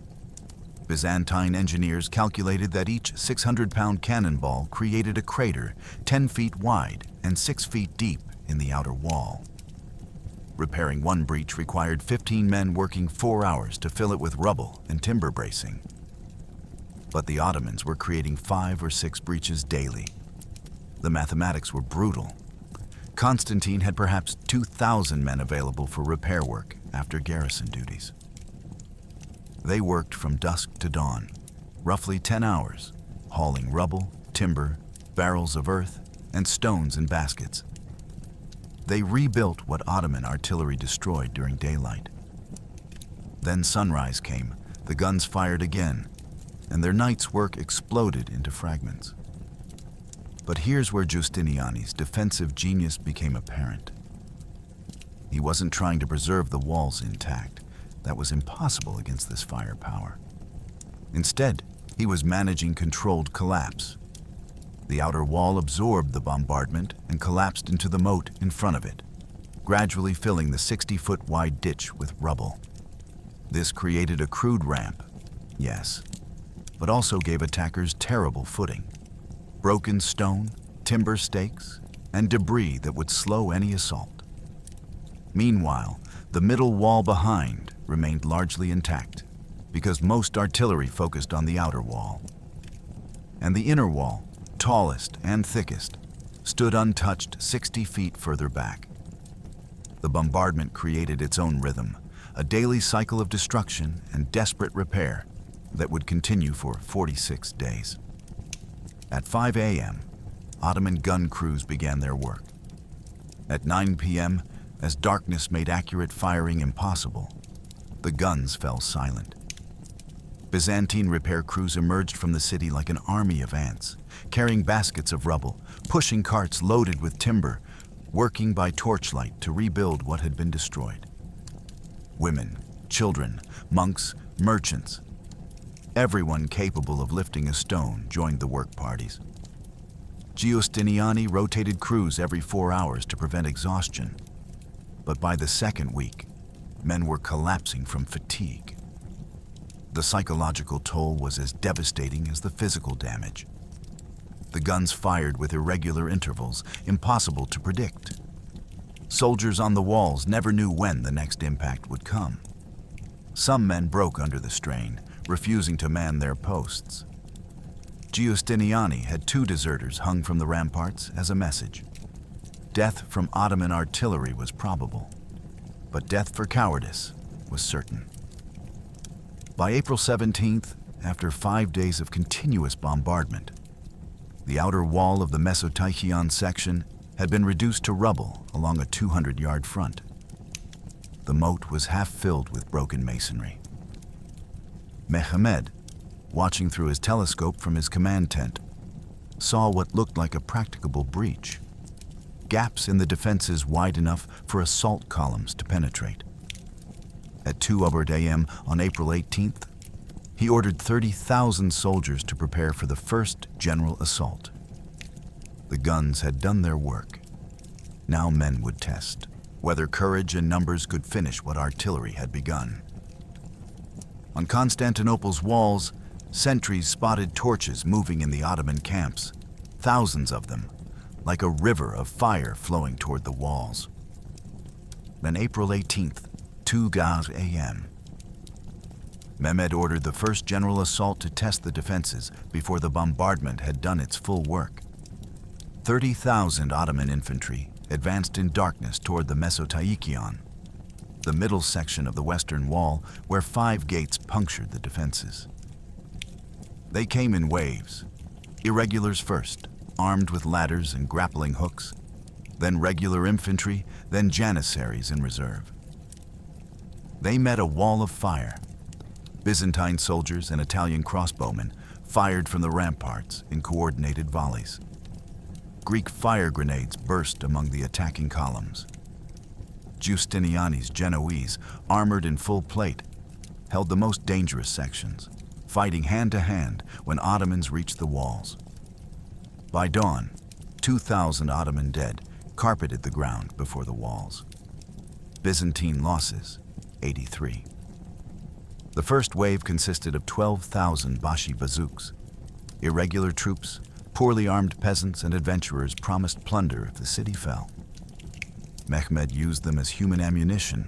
Byzantine engineers calculated that each 600-pound cannonball created a crater 10 feet wide and 6 feet deep in the outer wall. Repairing one breach required 15 men working 4 hours to fill it with rubble and timber bracing. But the Ottomans were creating 5 or 6 breaches daily. The mathematics were brutal. Constantine had perhaps 2,000 men available for repair work after garrison duties. They worked from dusk to dawn, roughly 10 hours, hauling rubble, timber, barrels of earth, and stones in baskets. They rebuilt what Ottoman artillery destroyed during daylight. Then sunrise came, the guns fired again, and their night's work exploded into fragments. But here's where Giustiniani's defensive genius became apparent. He wasn't trying to preserve the walls intact. That was impossible against this firepower. Instead, he was managing controlled collapse. The outer wall absorbed the bombardment and collapsed into the moat in front of it, gradually filling the 60-foot wide ditch with rubble. This created a crude ramp, yes, but also gave attackers terrible footing. Broken stone, timber stakes, and debris that would slow any assault. Meanwhile, the middle wall behind remained largely intact because most artillery focused on the outer wall. And the inner wall, tallest and thickest, stood untouched 60 feet further back. The bombardment created its own rhythm, a daily cycle of destruction and desperate repair that would continue for 46 days. At 5 a.m., Ottoman gun crews began their work. At 9 p.m., as darkness made accurate firing impossible, the guns fell silent. Byzantine repair crews emerged from the city like an army of ants, carrying baskets of rubble, pushing carts loaded with timber, working by torchlight to rebuild what had been destroyed. Women, children, monks, merchants, everyone capable of lifting a stone joined the work parties. Giustiniani rotated crews every 4 hours to prevent exhaustion, but by the second week, men were collapsing from fatigue. The psychological toll was as devastating as the physical damage. The guns fired with irregular intervals, impossible to predict. Soldiers on the walls never knew when the next impact would come. Some men broke under the strain, refusing to man their posts. Giustiniani had 2 deserters hung from the ramparts as a message. Death from Ottoman artillery was probable, but death for cowardice was certain. By April 17th, after 5 days of continuous bombardment, the outer wall of the Mesoteichion section had been reduced to rubble along a 200-yard front. The moat was half filled with broken masonry. Mehmed, watching through his telescope from his command tent, saw what looked like a practicable breach. Gaps in the defenses wide enough for assault columns to penetrate. At 2 a.m. on April 18th, he ordered 30,000 soldiers to prepare for the first general assault. The guns had done their work. Now men would test whether courage and numbers could finish what artillery had begun. On Constantinople's walls, sentries spotted torches moving in the Ottoman camps, thousands of them, like a river of fire flowing toward the walls. Then April 18th, 2 a.m. Mehmed ordered the first general assault to test the defenses before the bombardment had done its full work. 30,000 Ottoman infantry advanced in darkness toward the Mesoteichion, the middle section of the western wall where 5 gates punctured the defenses. They came in waves, irregulars first, armed with ladders and grappling hooks, then regular infantry, then janissaries in reserve. They met a wall of fire. Byzantine soldiers and Italian crossbowmen fired from the ramparts in coordinated volleys. Greek fire grenades burst among the attacking columns. Giustiniani's Genoese, armored in full plate, held the most dangerous sections, fighting hand to hand when Ottomans reached the walls. By dawn, 2,000 Ottoman dead carpeted the ground before the walls. Byzantine losses, 83. The first wave consisted of 12,000 Bashi bazooks. Irregular troops, poorly armed peasants and adventurers promised plunder if the city fell. Mehmed used them as human ammunition,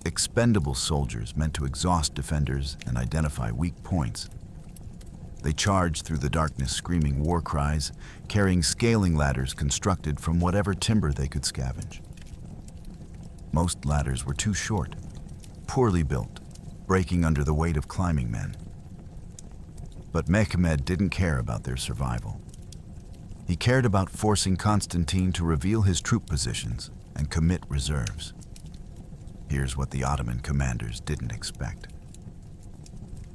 expendable soldiers meant to exhaust defenders and identify weak points. They charged through the darkness screaming war cries, carrying scaling ladders constructed from whatever timber they could scavenge. Most ladders were too short, poorly built, breaking under the weight of climbing men. But Mehmed didn't care about their survival. He cared about forcing Constantine to reveal his troop positions and commit reserves. Here's what the Ottoman commanders didn't expect.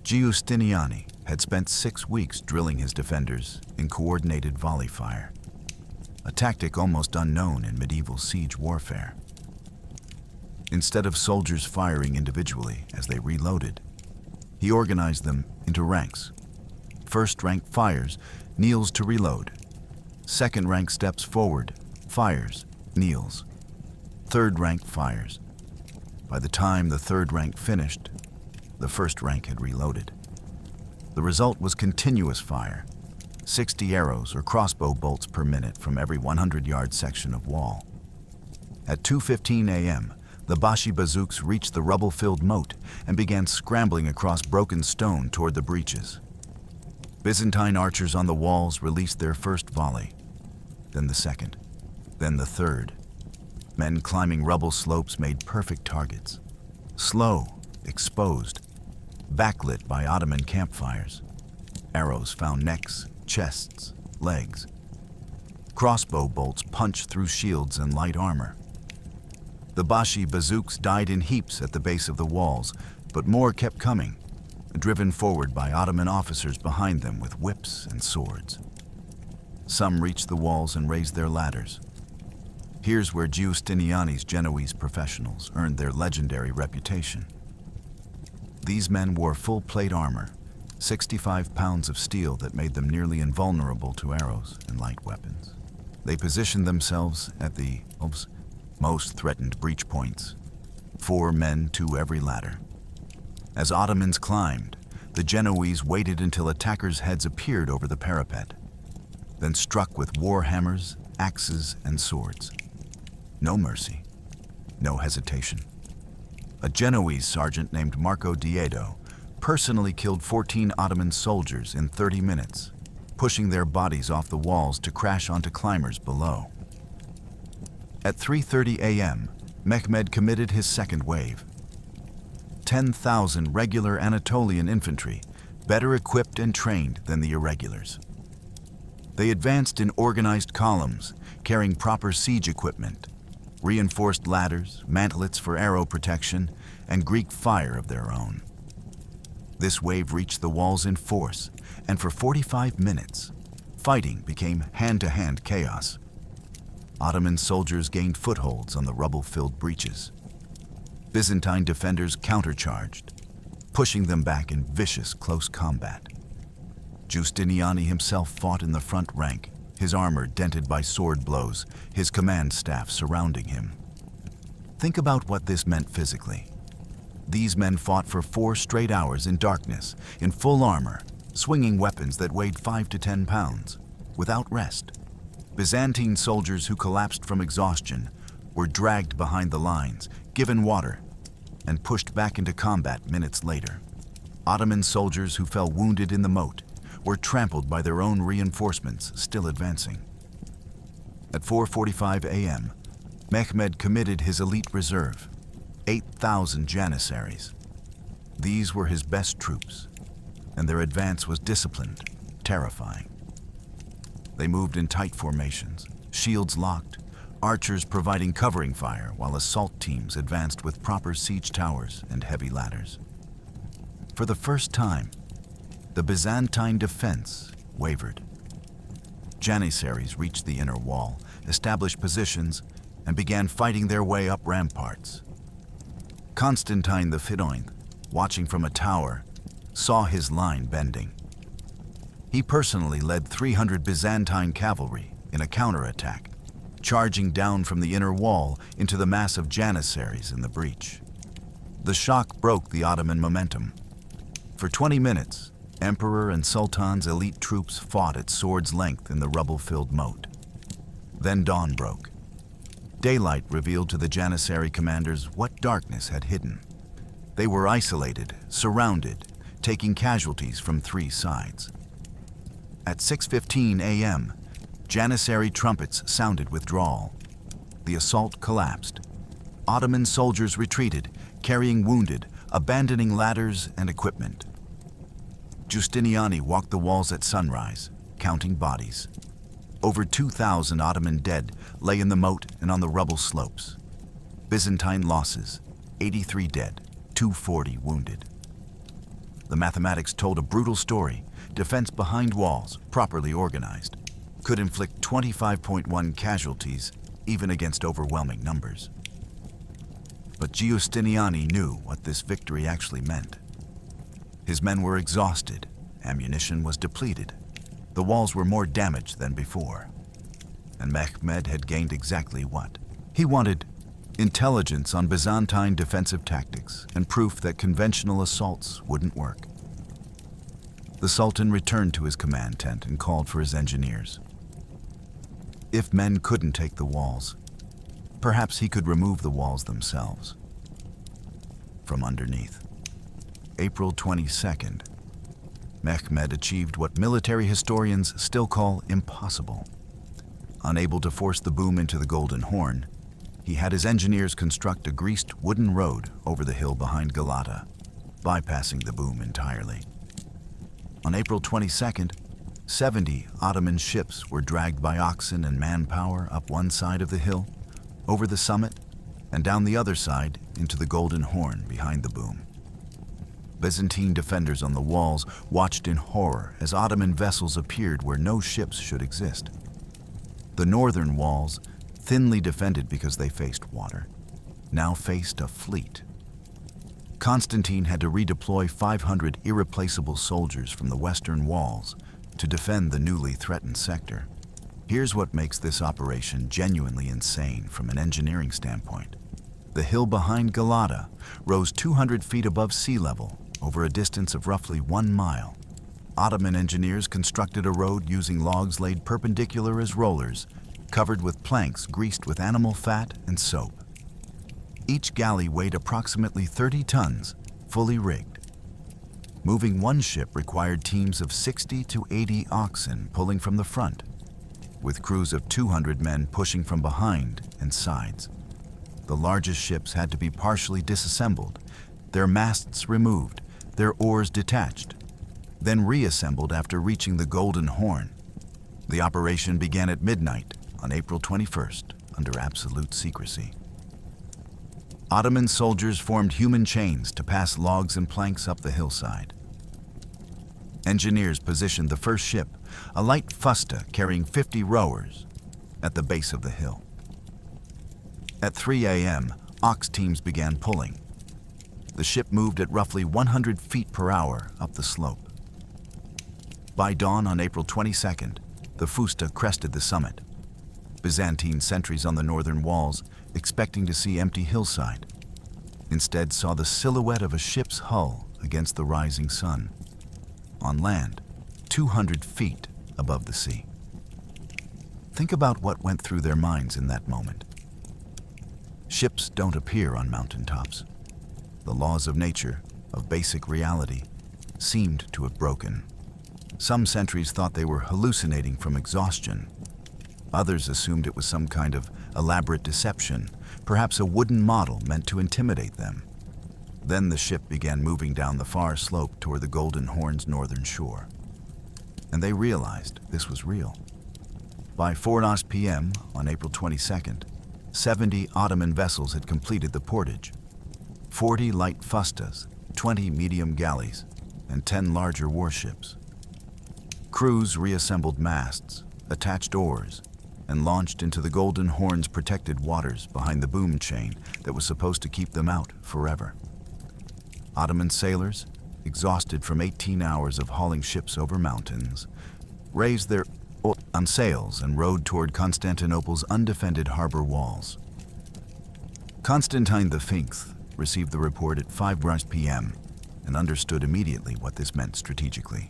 Giustiniani had spent 6 weeks drilling his defenders in coordinated volley fire, a tactic almost unknown in medieval siege warfare. Instead of soldiers firing individually as they reloaded, he organized them into ranks. First rank fires, kneels to reload. Second rank steps forward, fires, kneels. Third rank fires. By the time the third rank finished, the first rank had reloaded. The result was continuous fire, 60 arrows or crossbow bolts per minute from every 100-yard section of wall. At 2:15 a.m., the Bashi bazooks reached the rubble-filled moat and began scrambling across broken stone toward the breaches. Byzantine archers on the walls released their first volley, then the second, then the third. Men climbing rubble slopes made perfect targets. Slow, exposed, backlit by Ottoman campfires. Arrows found necks, chests, legs. Crossbow bolts punched through shields and light armor. The Bashi bazooks died in heaps at the base of the walls, but more kept coming. driven forward by Ottoman officers behind them with whips and swords. Some reached the walls and raised their ladders. Here's where Giustiniani's Genoese professionals earned their legendary reputation. These men wore full plate armor, 65 pounds of steel that made them nearly invulnerable to arrows and light weapons. They positioned themselves at the most threatened breach points, 4 men to every ladder. As Ottomans climbed, the Genoese waited until attackers' heads appeared over the parapet, then struck with war hammers, axes, and swords. No mercy, no hesitation. A Genoese sergeant named Marco Diedo personally killed 14 Ottoman soldiers in 30 minutes, pushing their bodies off the walls to crash onto climbers below. At 3:30 a.m., Mehmed committed his second wave. 10,000 regular Anatolian infantry, better equipped and trained than the irregulars. They advanced in organized columns, carrying proper siege equipment, reinforced ladders, mantlets for arrow protection, and Greek fire of their own. This wave reached the walls in force, and for 45 minutes, fighting became hand-to-hand chaos. Ottoman soldiers gained footholds on the rubble-filled breaches. Byzantine defenders countercharged, pushing them back in vicious close combat. Giustiniani himself fought in the front rank, his armor dented by sword blows, his command staff surrounding him. Think about what this meant physically. These men fought for 4 straight hours in darkness, in full armor, swinging weapons that weighed 5 to 10 pounds, without rest. Byzantine soldiers who collapsed from exhaustion were dragged behind the lines, given water, and pushed back into combat minutes later. Ottoman soldiers who fell wounded in the moat were trampled by their own reinforcements still advancing. At 4:45 a.m., Mehmed committed his elite reserve, 8,000 janissaries. These were his best troops, and their advance was disciplined, terrifying. They moved in tight formations, shields locked, archers providing covering fire while assault teams advanced with proper siege towers and heavy ladders. For the first time, the Byzantine defense wavered. Janissaries reached the inner wall, established positions, and began fighting their way up ramparts. Constantine XI, watching from a tower, saw his line bending. He personally led 300 Byzantine cavalry in a counterattack, charging down from the inner wall into the mass of janissaries in the breach. The shock broke the Ottoman momentum. For 20 minutes, Emperor and Sultan's elite troops fought at sword's length in the rubble-filled moat. Then dawn broke. Daylight revealed to the Janissary commanders what darkness had hidden. They were isolated, surrounded, taking casualties from 3 sides. At 6:15 a.m., Janissary trumpets sounded withdrawal. The assault collapsed. Ottoman soldiers retreated, carrying wounded, abandoning ladders and equipment. Giustiniani walked the walls at sunrise, counting bodies. Over 2,000 Ottoman dead lay in the moat and on the rubble slopes. Byzantine losses, 83 dead, 240 wounded. The mathematics told a brutal story. Defense behind walls, properly organized, could inflict 25.1 casualties even against overwhelming numbers. But Giustiniani knew what this victory actually meant. His men were exhausted, ammunition was depleted, the walls were more damaged than before. And Mehmed had gained exactly what? He wanted intelligence on Byzantine defensive tactics and proof that conventional assaults wouldn't work. The Sultan returned to his command tent and called for his engineers. If men couldn't take the walls, perhaps he could remove the walls themselves. From underneath. April 22nd, Mehmed achieved what military historians still call impossible. Unable to force the boom into the Golden Horn, he had his engineers construct a greased wooden road over the hill behind Galata, bypassing the boom entirely. On April 22nd, 70 Ottoman ships were dragged by oxen and manpower up one side of the hill, over the summit, and down the other side into the Golden Horn behind the boom. Byzantine defenders on the walls watched in horror as Ottoman vessels appeared where no ships should exist. The northern walls, thinly defended because they faced water, now faced a fleet. Constantine had to redeploy 500 irreplaceable soldiers from the western walls to defend the newly threatened sector. Here's what makes this operation genuinely insane from an engineering standpoint. The hill behind Galata rose 200 feet above sea level over a distance of roughly 1 mile. Ottoman engineers constructed a road using logs laid perpendicular as rollers, covered with planks greased with animal fat and soap. Each galley weighed approximately 30 tons, fully rigged. Moving one ship required teams of 60 to 80 oxen pulling from the front, with crews of 200 men pushing from behind and sides. The largest ships had to be partially disassembled, their masts removed, their oars detached, then reassembled after reaching the Golden Horn. The operation began at midnight on April 21st under absolute secrecy. Ottoman soldiers formed human chains to pass logs and planks up the hillside. Engineers positioned the first ship, a light fusta carrying 50 rowers, at the base of the hill. At 3 a.m., ox teams began pulling. The ship moved at roughly 100 feet per hour up the slope. By dawn on April 22nd, the fusta crested the summit. Byzantine sentries on the northern walls, expecting to see empty hillside, instead saw the silhouette of a ship's hull against the rising sun. On land, 200 feet above the sea. Think about what went through their minds in that moment. Ships don't appear on mountaintops. The laws of nature, of basic reality, seemed to have broken. Some sentries thought they were hallucinating from exhaustion. Others assumed it was some kind of elaborate deception, perhaps a wooden model meant to intimidate them. Then the ship began moving down the far slope toward the Golden Horn's northern shore. And they realized this was real. By 4 p.m. on April 22nd, 70 Ottoman vessels had completed the portage. 40 light fustas, 20 medium galleys, and 10 larger warships. Crews reassembled masts, attached oars, and launched into the Golden Horn's protected waters behind the boom chain that was supposed to keep them out forever. Ottoman sailors, exhausted from 18 hours of hauling ships over mountains, raised their on sails and rowed toward Constantinople's undefended harbor walls. Constantine XI received the report at 5 p.m. and understood immediately what this meant strategically.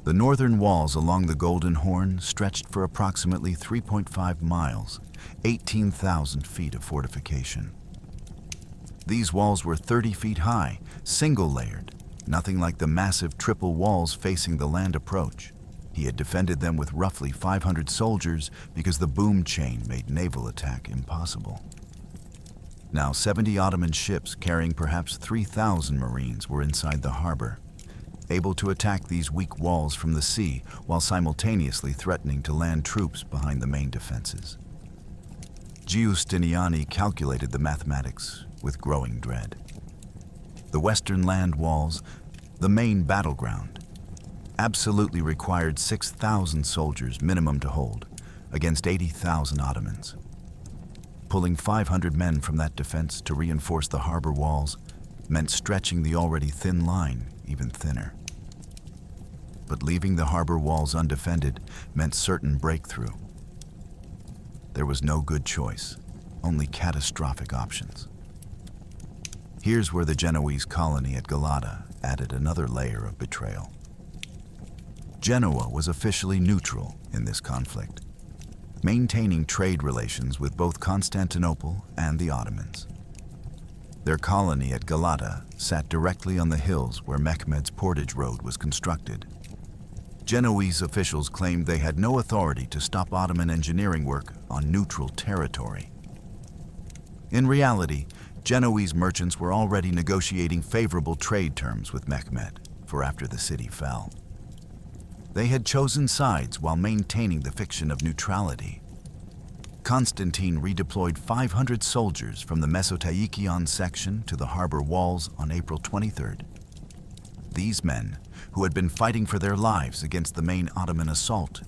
The northern walls along the Golden Horn stretched for approximately 3.5 miles, 18,000 feet of fortification. These walls were 30 feet high, single-layered, nothing like the massive triple walls facing the land approach. He had defended them with roughly 500 soldiers because the boom chain made naval attack impossible. Now 70 Ottoman ships carrying perhaps 3,000 Marines were inside the harbor, able to attack these weak walls from the sea while simultaneously threatening to land troops behind the main defenses. Giustiniani calculated the mathematics with growing dread. The western land walls, the main battleground, absolutely required 6,000 soldiers minimum to hold against 80,000 Ottomans. Pulling 500 men from that defense to reinforce the harbor walls meant stretching the already thin line even thinner. But leaving the harbor walls undefended meant certain breakthrough. There was no good choice, only catastrophic options. Here's where the Genoese colony at Galata added another layer of betrayal. Genoa was officially neutral in this conflict, maintaining trade relations with both Constantinople and the Ottomans. Their colony at Galata sat directly on the hills where Mehmed's portage road was constructed. Genoese officials claimed they had no authority to stop Ottoman engineering work on neutral territory. In reality, Genoese merchants were already negotiating favorable trade terms with Mehmed for after the city fell. They had chosen sides while maintaining the fiction of neutrality. Constantine redeployed 500 soldiers from the Mesotaikion section to the harbor walls on April 23rd. These men, who had been fighting for their lives against the main Ottoman assault,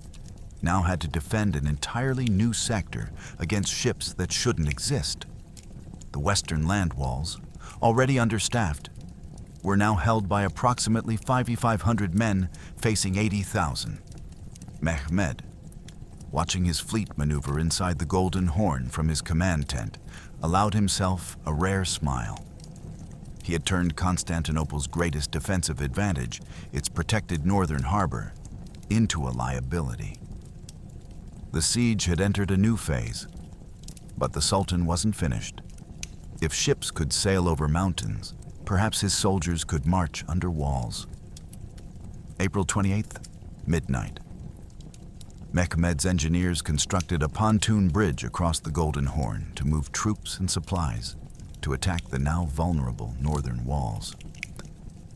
now had to defend an entirely new sector against ships that shouldn't exist. The western land walls, already understaffed, were now held by approximately 5,500 men facing 80,000. Mehmed, watching his fleet maneuver inside the Golden Horn from his command tent, allowed himself a rare smile. He had turned Constantinople's greatest defensive advantage, its protected northern harbor, into a liability. The siege had entered a new phase, but the Sultan wasn't finished. If ships could sail over mountains, perhaps his soldiers could march under walls. April 28th, midnight. Mehmed's engineers constructed a pontoon bridge across the Golden Horn to move troops and supplies to attack the now vulnerable northern walls.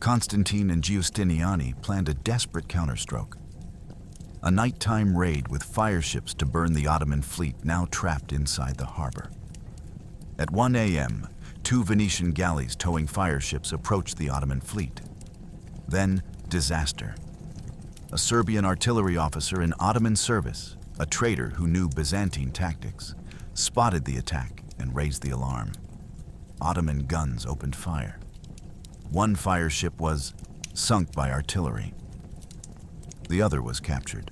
Constantine and Giustiniani planned a desperate counterstroke. A nighttime raid with fireships to burn the Ottoman fleet now trapped inside the harbor. At 1 a.m., 2 Venetian galleys towing fireships approached the Ottoman fleet. Then, disaster. A Serbian artillery officer in Ottoman service, a traitor who knew Byzantine tactics, spotted the attack and raised the alarm. Ottoman guns opened fire. One fireship was sunk by artillery. The other was captured.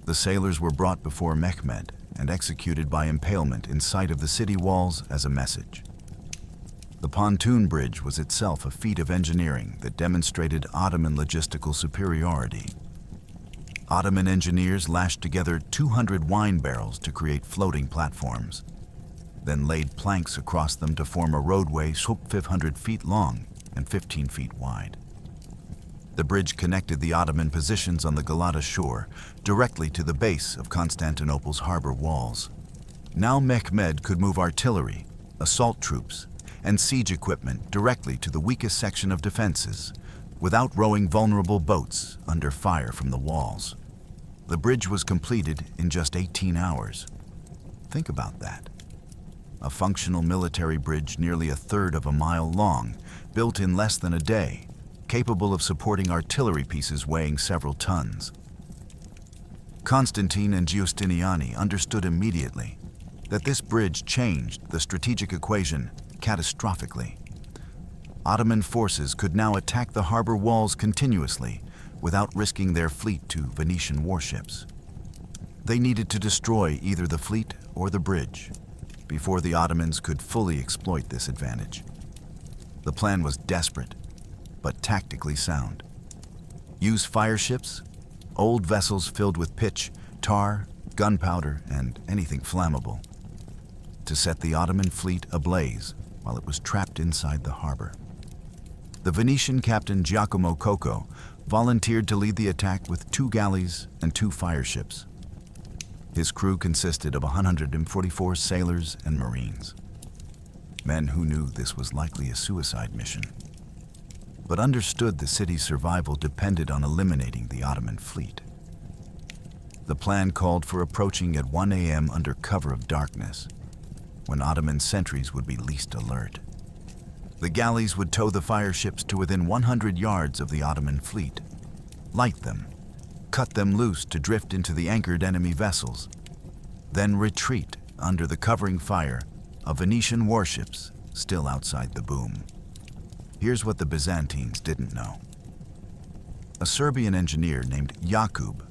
The sailors were brought before Mehmed and executed by impalement in sight of the city walls as a message. The pontoon bridge was itself a feat of engineering that demonstrated Ottoman logistical superiority. Ottoman engineers lashed together 200 wine barrels to create floating platforms, then laid planks across them to form a roadway 500 feet long and 15 feet wide. The bridge connected the Ottoman positions on the Galata shore directly to the base of Constantinople's harbor walls. Now Mehmed could move artillery, assault troops, and siege equipment directly to the weakest section of defenses, without rowing vulnerable boats under fire from the walls. The bridge was completed in just 18 hours. Think about that. A functional military bridge nearly a third of a mile long, built in less than a day, capable of supporting artillery pieces weighing several tons. Constantine and Giustiniani understood immediately that this bridge changed the strategic equation catastrophically. Ottoman forces could now attack the harbor walls continuously without risking their fleet to Venetian warships. They needed to destroy either the fleet or the bridge before the Ottomans could fully exploit this advantage. The plan was desperate, but tactically sound. Use fireships, old vessels filled with pitch, tar, gunpowder, and anything flammable, to set the Ottoman fleet ablaze while it was trapped inside the harbor. The Venetian captain Giacomo Cocco volunteered to lead the attack with 2 galleys and 2 fireships. His crew consisted of 144 sailors and marines, men who knew this was likely a suicide mission, but understood the city's survival depended on eliminating the Ottoman fleet. The plan called for approaching at 1 a.m. under cover of darkness, when Ottoman sentries would be least alert. The galleys would tow the fireships to within 100 yards of the Ottoman fleet, light them, cut them loose to drift into the anchored enemy vessels, then retreat under the covering fire of Venetian warships still outside the boom. Here's what the Byzantines didn't know. A Serbian engineer named Jakub,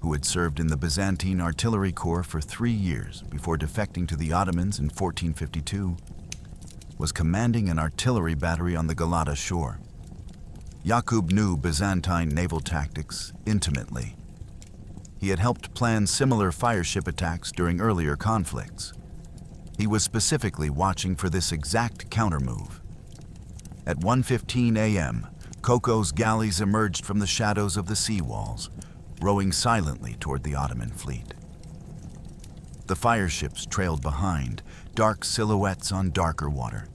who had served in the Byzantine Artillery Corps for 3 years before defecting to the Ottomans in 1452, was commanding an artillery battery on the Galata shore. Jakub knew Byzantine naval tactics intimately. He had helped plan similar fireship attacks during earlier conflicts. He was specifically watching for this exact countermove. At 1:15 a.m., Cocco's galleys emerged from the shadows of the sea walls, rowing silently toward the Ottoman fleet. The fireships trailed behind, dark silhouettes on darker water.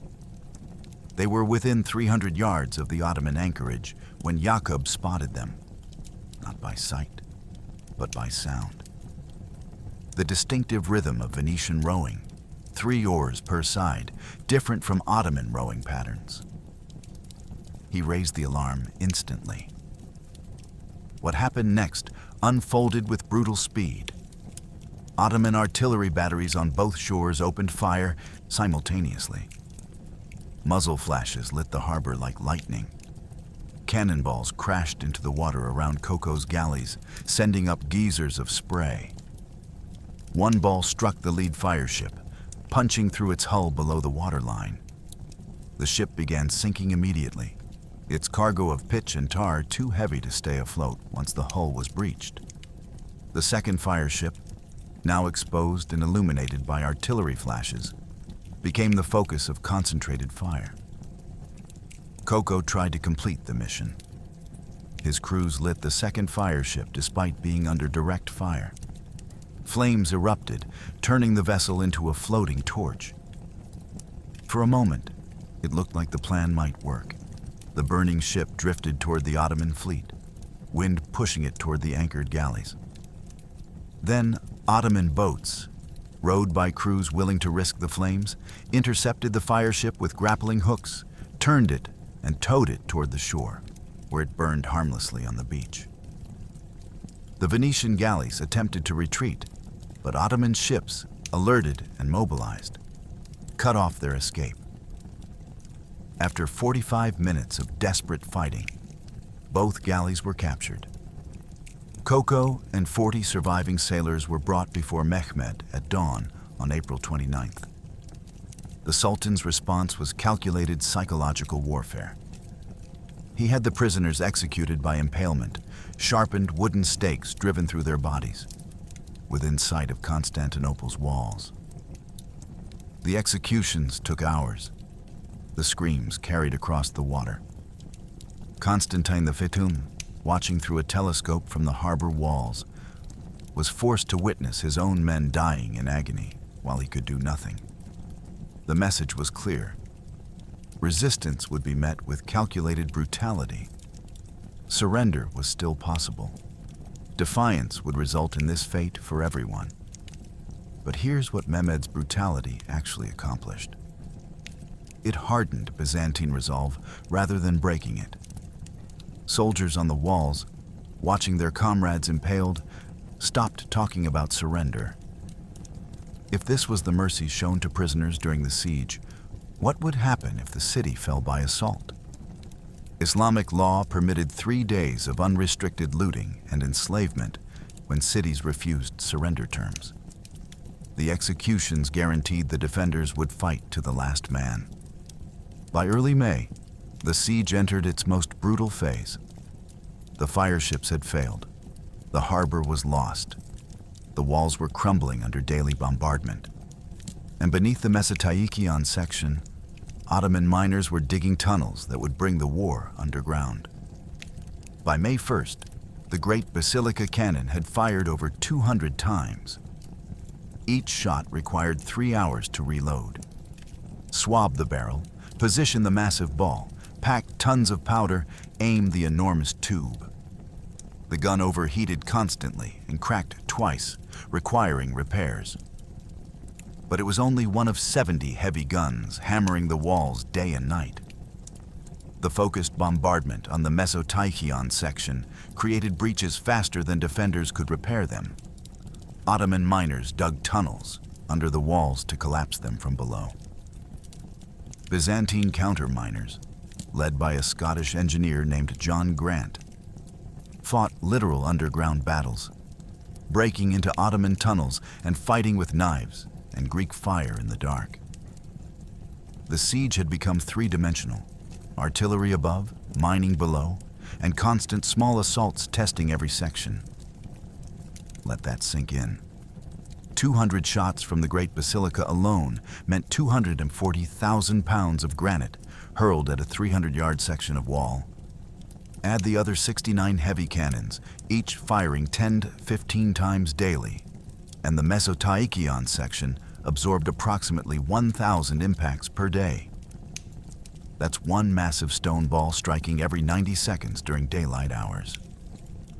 They were within 300 yards of the Ottoman anchorage when Jakub spotted them, not by sight, but by sound. the distinctive rhythm of Venetian rowing, 3 oars per side, different from Ottoman rowing patterns. He raised the alarm instantly. What happened next unfolded with brutal speed. Ottoman artillery batteries on both shores opened fire simultaneously. Muzzle flashes lit the harbor like lightning. Cannonballs crashed into the water around Coco's galleys, sending up geysers of spray. One ball struck the lead fire ship, punching through its hull below the waterline. The ship began sinking immediately, its cargo of pitch and tar too heavy to stay afloat once the hull was breached. The second fire ship, now exposed and illuminated by artillery flashes, became the focus of concentrated fire. Coco tried to complete the mission. His crews lit the second fire ship despite being under direct fire. Flames erupted, turning the vessel into a floating torch. For a moment, it looked like the plan might work. The burning ship drifted toward the Ottoman fleet, wind pushing it toward the anchored galleys. Then, Ottoman boats, rowed by crews willing to risk the flames, intercepted the fire ship with grappling hooks, turned it, and towed it toward the shore, where it burned harmlessly on the beach. The Venetian galleys attempted to retreat, but Ottoman ships, alerted and mobilized, cut off their escape. After 45 minutes of desperate fighting, both galleys were captured. Coco and 40 surviving sailors were brought before Mehmed at dawn on April 29th. The Sultan's response was calculated psychological warfare. He had the prisoners executed by impalement, sharpened wooden stakes driven through their bodies, within sight of Constantinople's walls. The executions took hours. The screams carried across the water. Constantine XI, watching through a telescope from the harbor walls, was forced to witness his own men dying in agony while he could do nothing. The message was clear. Resistance would be met with calculated brutality. Surrender was still possible. Defiance would result in this fate for everyone. But here's what Mehmed's brutality actually accomplished. It hardened Byzantine resolve rather than breaking it. Soldiers on the walls, watching their comrades impaled, stopped talking about surrender. If this was the mercy shown to prisoners during the siege, what would happen if the city fell by assault? Islamic law permitted 3 days of unrestricted looting and enslavement when cities refused surrender terms. The executions guaranteed the defenders would fight to the last man. By early May, the siege entered its most brutal phase. The fire ships had failed. The harbor was lost. The walls were crumbling under daily bombardment. And beneath the Mesotaikion section, Ottoman miners were digging tunnels that would bring the war underground. By May 1st, the great basilica cannon had fired over 200 times. Each shot required 3 hours to reload. Swab the barrel, position the massive ball, pack tons of powder, aim the enormous tube. The gun overheated constantly and cracked twice, requiring repairs. But it was only one of 70 heavy guns hammering the walls day and night. The focused bombardment on the Mesotaikion section created breaches faster than defenders could repair them. Ottoman miners dug tunnels under the walls to collapse them from below. Byzantine counter-miners, led by a Scottish engineer named John Grant, fought literal underground battles, breaking into Ottoman tunnels and fighting with knives and Greek fire in the dark. The siege had become three-dimensional: artillery above, mining below, and constant small assaults testing every section. Let that sink in. 200 shots from the Great Basilica alone meant 240,000 pounds of granite hurled at a 300-yard section of wall. Add the other 69 heavy cannons, each firing 10 to 15 times daily, and the Mesotaikion section absorbed approximately 1,000 impacts per day. That's one massive stone ball striking every 90 seconds during daylight hours.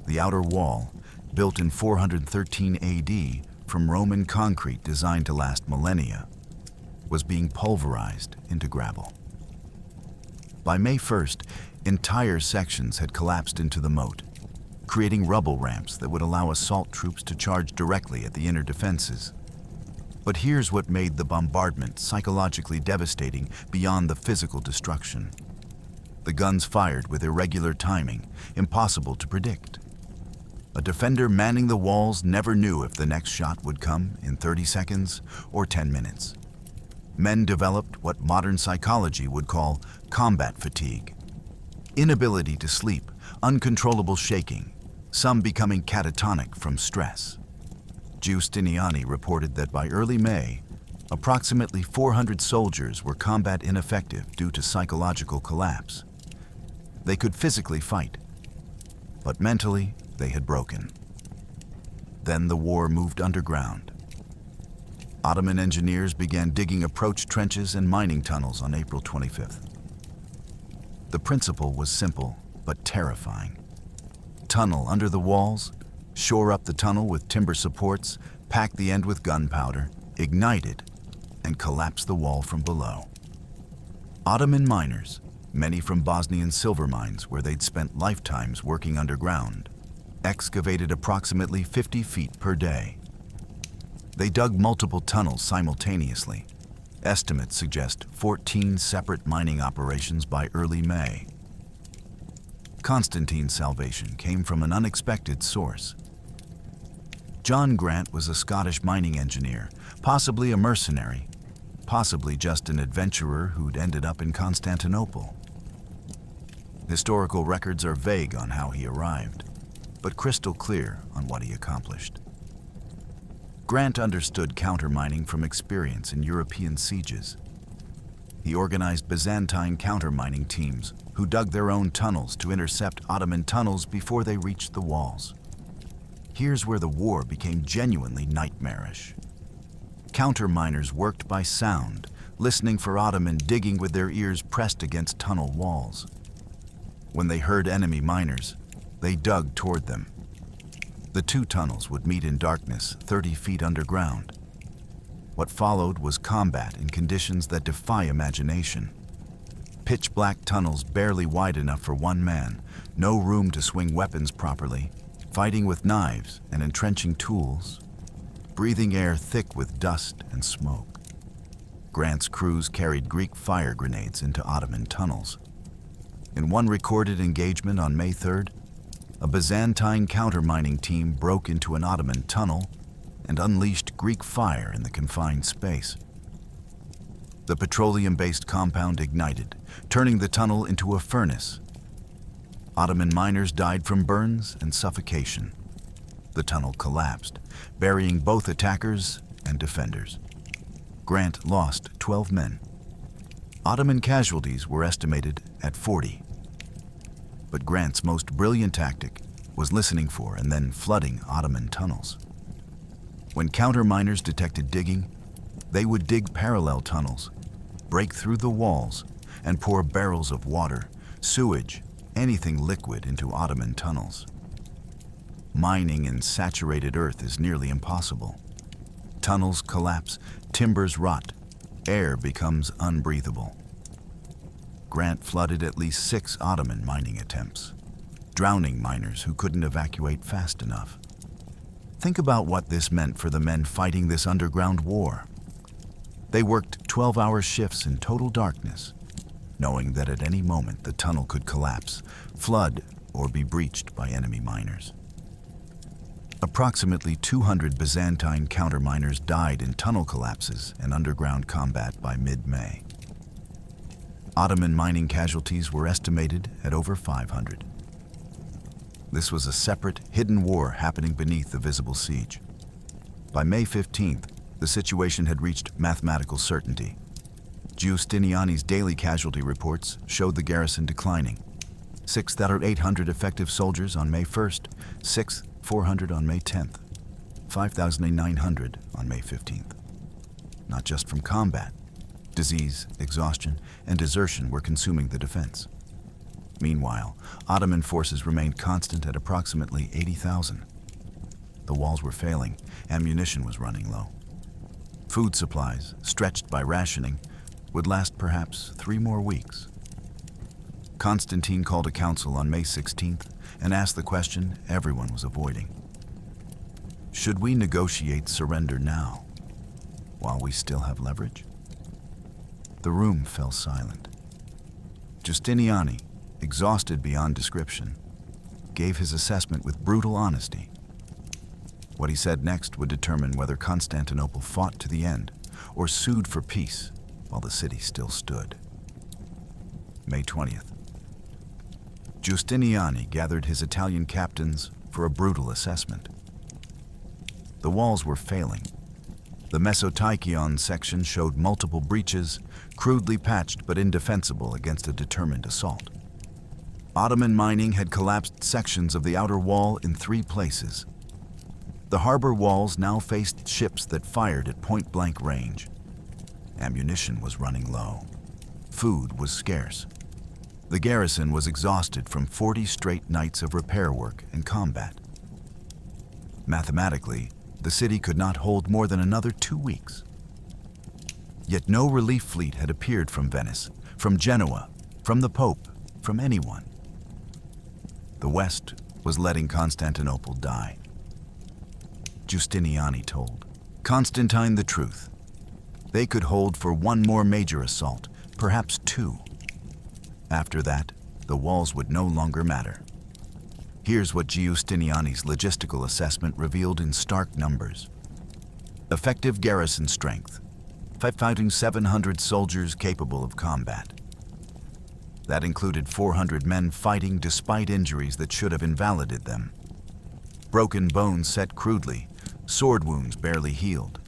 The outer wall, built in 413 AD from Roman concrete designed to last millennia was being pulverized into gravel. By May 1st, entire sections had collapsed into the moat, creating rubble ramps that would allow assault troops to charge directly at the inner defenses. But here's what made the bombardment psychologically devastating beyond the physical destruction. The guns fired with irregular timing, impossible to predict. A defender manning the walls never knew if the next shot would come in 30 seconds or 10 minutes. Men developed what modern psychology would call combat fatigue. Inability to sleep, uncontrollable shaking, some becoming catatonic from stress. Giustiniani reported that by early May, approximately 400 soldiers were combat ineffective due to psychological collapse. They could physically fight, but mentally they had broken. Then the war moved underground. Ottoman engineers began digging approach trenches and mining tunnels on April 25th. The principle was simple but terrifying. Tunnel under the walls, shore up the tunnel with timber supports, pack the end with gunpowder, ignite it, and collapse the wall from below. Ottoman miners, many from Bosnian silver mines where they'd spent lifetimes working underground, excavated approximately 50 feet per day. They dug multiple tunnels simultaneously. Estimates suggest 14 separate mining operations by early May. Constantine's salvation came from an unexpected source. John Grant was a Scottish mining engineer, possibly a mercenary, possibly just an adventurer who'd ended up in Constantinople. Historical records are vague on how he arrived, but crystal clear on what he accomplished. Grant understood countermining from experience in European sieges. He organized Byzantine countermining teams who dug their own tunnels to intercept Ottoman tunnels before they reached the walls. Here's where the war became genuinely nightmarish. Counterminers worked by sound, listening for Ottoman digging with their ears pressed against tunnel walls. When they heard enemy miners, they dug toward them. The two tunnels would meet in darkness 30 feet underground. What followed was combat in conditions that defy imagination. Pitch-black tunnels barely wide enough for one man, no room to swing weapons properly, fighting with knives and entrenching tools, breathing air thick with dust and smoke. Grant's crews carried Greek fire grenades into Ottoman tunnels. In one recorded engagement on May 3rd, a Byzantine countermining team broke into an Ottoman tunnel and unleashed Greek fire in the confined space. The petroleum-based compound ignited, turning the tunnel into a furnace. Ottoman miners died from burns and suffocation. The tunnel collapsed, burying both attackers and defenders. Grant lost 12 men. Ottoman casualties were estimated at 40. But Grant's most brilliant tactic was listening for and then flooding Ottoman tunnels. When counterminers detected digging, they would dig parallel tunnels, break through the walls, and pour barrels of water, sewage, anything liquid into Ottoman tunnels. Mining in saturated earth is nearly impossible. Tunnels collapse, timbers rot, air becomes unbreathable. Grant flooded at least 6 Ottoman mining attempts, drowning miners who couldn't evacuate fast enough. Think about what this meant for the men fighting this underground war. They worked 12-hour shifts in total darkness, knowing that at any moment the tunnel could collapse, flood, or be breached by enemy miners. Approximately 200 Byzantine counterminers died in tunnel collapses and underground combat by mid-May. Ottoman mining casualties were estimated at over 500. This was a separate, hidden war happening beneath the visible siege. By May 15th, the situation had reached mathematical certainty. Giustiniani's daily casualty reports showed the garrison declining. 6,800 effective soldiers on May 1st, 6,400 on May 10th, 5,900 on May 15th. Not just from combat. Disease, exhaustion, and desertion were consuming the defense. Meanwhile, Ottoman forces remained constant at approximately 80,000. The walls were failing, ammunition was running low. Food supplies, stretched by rationing, would last perhaps 3 more weeks. Constantine called a council on May 16th and asked the question everyone was avoiding. Should we negotiate surrender now, while we still have leverage? The room fell silent. Justiniani, exhausted beyond description, gave his assessment with brutal honesty. What he said next would determine whether Constantinople fought to the end or sued for peace while the city still stood. May 20th. Justiniani gathered his Italian captains for a brutal assessment. The walls were failing. The Mesoteikion section showed multiple breaches, crudely patched but indefensible against a determined assault. Ottoman mining had collapsed sections of the outer wall in 3 places. The harbor walls now faced ships that fired at point-blank range. Ammunition was running low. Food was scarce. The garrison was exhausted from 40 straight nights of repair work and combat. Mathematically, the city could not hold more than another 2 weeks. Yet no relief fleet had appeared from Venice, from Genoa, from the Pope, from anyone. The West was letting Constantinople die. Justiniani told Constantine the truth. They could hold for 1 more major assault, perhaps 2. After that, the walls would no longer matter. Here's what Justiniani's logistical assessment revealed in stark numbers. Effective garrison strength, fighting 700 soldiers capable of combat. That included 400 men fighting despite injuries that should have invalidated them. Broken bones set crudely, sword wounds barely healed,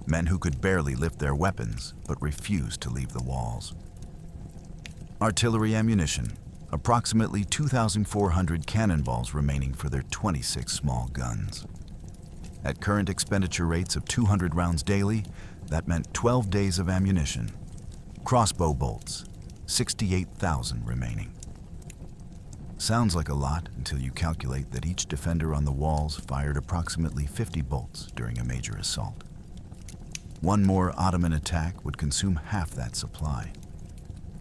men who could barely lift their weapons but refused to leave the walls. Artillery ammunition, approximately 2,400 cannonballs remaining for their 26 small guns. At current expenditure rates of 200 rounds daily, that meant 12 days of ammunition. Crossbow bolts, 68,000 remaining. Sounds like a lot until you calculate that each defender on the walls fired approximately 50 bolts during a major assault. 1 more Ottoman attack would consume half that supply.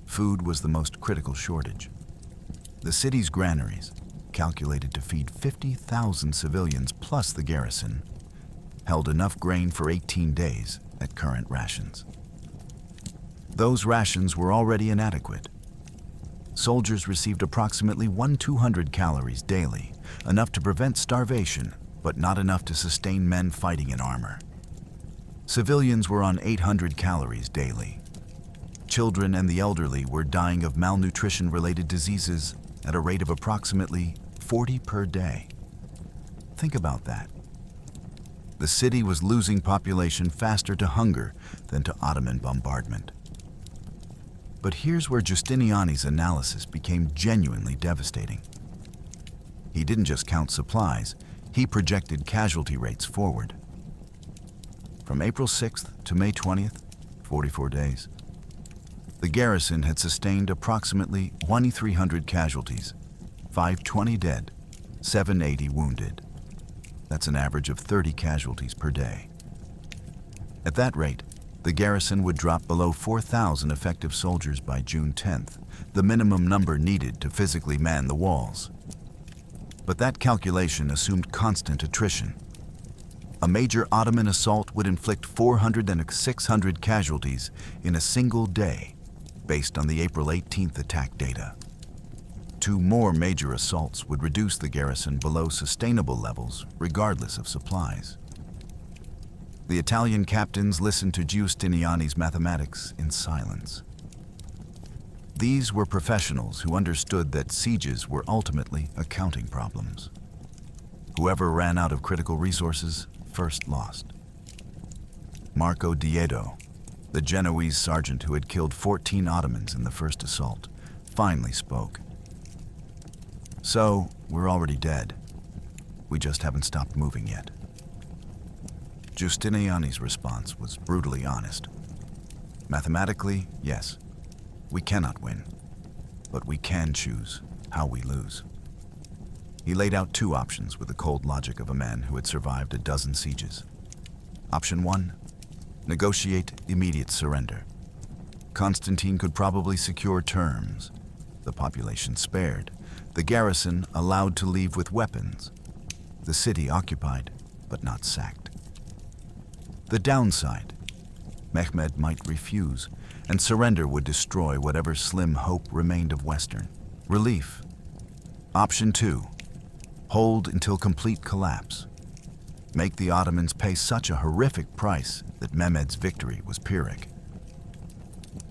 Food was the most critical shortage. The city's granaries, calculated to feed 50,000 civilians plus the garrison, held enough grain for 18 days at current rations. Those rations were already inadequate. Soldiers received approximately 1,200 calories daily, enough to prevent starvation, but not enough to sustain men fighting in armor. Civilians were on 800 calories daily. Children and the elderly were dying of malnutrition-related diseases at a rate of approximately 40 per day. Think about that. The city was losing population faster to hunger than to Ottoman bombardment. But here's where Justiniani's analysis became genuinely devastating. He didn't just count supplies, he projected casualty rates forward. From April 6th to May 20th, 44 days, the garrison had sustained approximately 2,300 casualties, 520 dead, 780 wounded. That's an average of 30 casualties per day. At that rate, the garrison would drop below 4,000 effective soldiers by June 10th, the minimum number needed to physically man the walls. But that calculation assumed constant attrition. A major Ottoman assault would inflict 400 and 600 casualties in a single day, based on the April 18th attack data. 2 more major assaults would reduce the garrison below sustainable levels, regardless of supplies. The Italian captains listened to Justiniani's mathematics in silence. These were professionals who understood that sieges were ultimately accounting problems. Whoever ran out of critical resources first lost. Marco Diedo, the Genoese sergeant who had killed 14 Ottomans in the first assault, finally spoke. So, we're already dead. We just haven't stopped moving yet. Justiniani's response was brutally honest. Mathematically, yes, we cannot win, but we can choose how we lose. He laid out two options with the cold logic of a man who had survived a dozen sieges. Option 1, negotiate immediate surrender. Constantine could probably secure terms, the population spared, the garrison allowed to leave with weapons, the city occupied but not sacked. The downside, Mehmed might refuse, and surrender would destroy whatever slim hope remained of Western relief. Option 2, hold until complete collapse. Make the Ottomans pay such a horrific price that Mehmed's victory was Pyrrhic.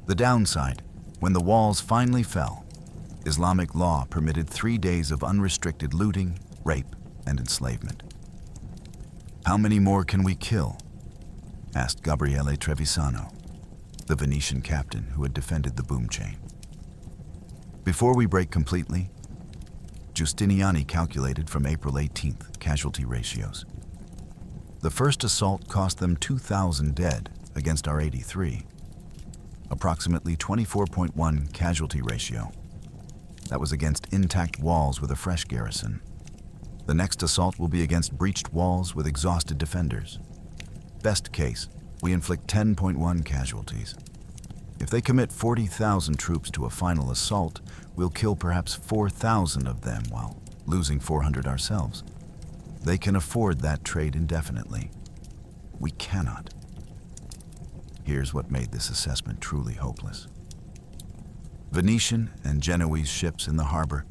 The downside, when the walls finally fell, Islamic law permitted 3 days of unrestricted looting, rape, and enslavement. How many more can we kill? Asked Gabriele Trevisano, the Venetian captain who had defended the boom chain. Before we break completely, Giustiniani calculated from April 18th casualty ratios. The first assault cost them 2,000 dead against our 83. Approximately 24.1 casualty ratio. That was against intact walls with a fresh garrison. The next assault will be against breached walls with exhausted defenders. Best case, we inflict 10.1 casualties. If they commit 40,000 troops to a final assault, we'll kill perhaps 4,000 of them while losing 400 ourselves. They can afford that trade indefinitely. We cannot. Here's what made this assessment truly hopeless. Venetian and Genoese ships in the harbor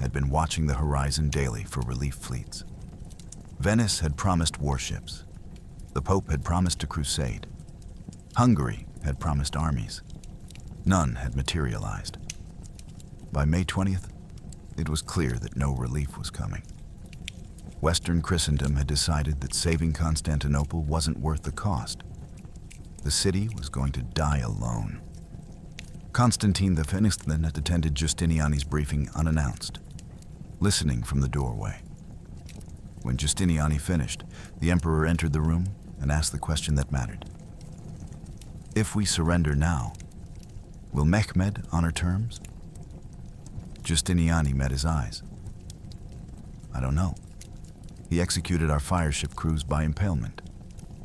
had been watching the horizon daily for relief fleets. Venice had promised warships. The Pope had promised a crusade. Hungary had promised armies. None had materialized. By May 20th, it was clear that no relief was coming. Western Christendom had decided that saving Constantinople wasn't worth the cost. The city was going to die alone. Constantine XI had attended Giustiniani's briefing unannounced, listening from the doorway. When Giustiniani finished, the emperor entered the room and asked the question that mattered. If we surrender now, will Mehmed honor terms? Giustiniani met his eyes. I don't know. He executed our fireship crews by impalement.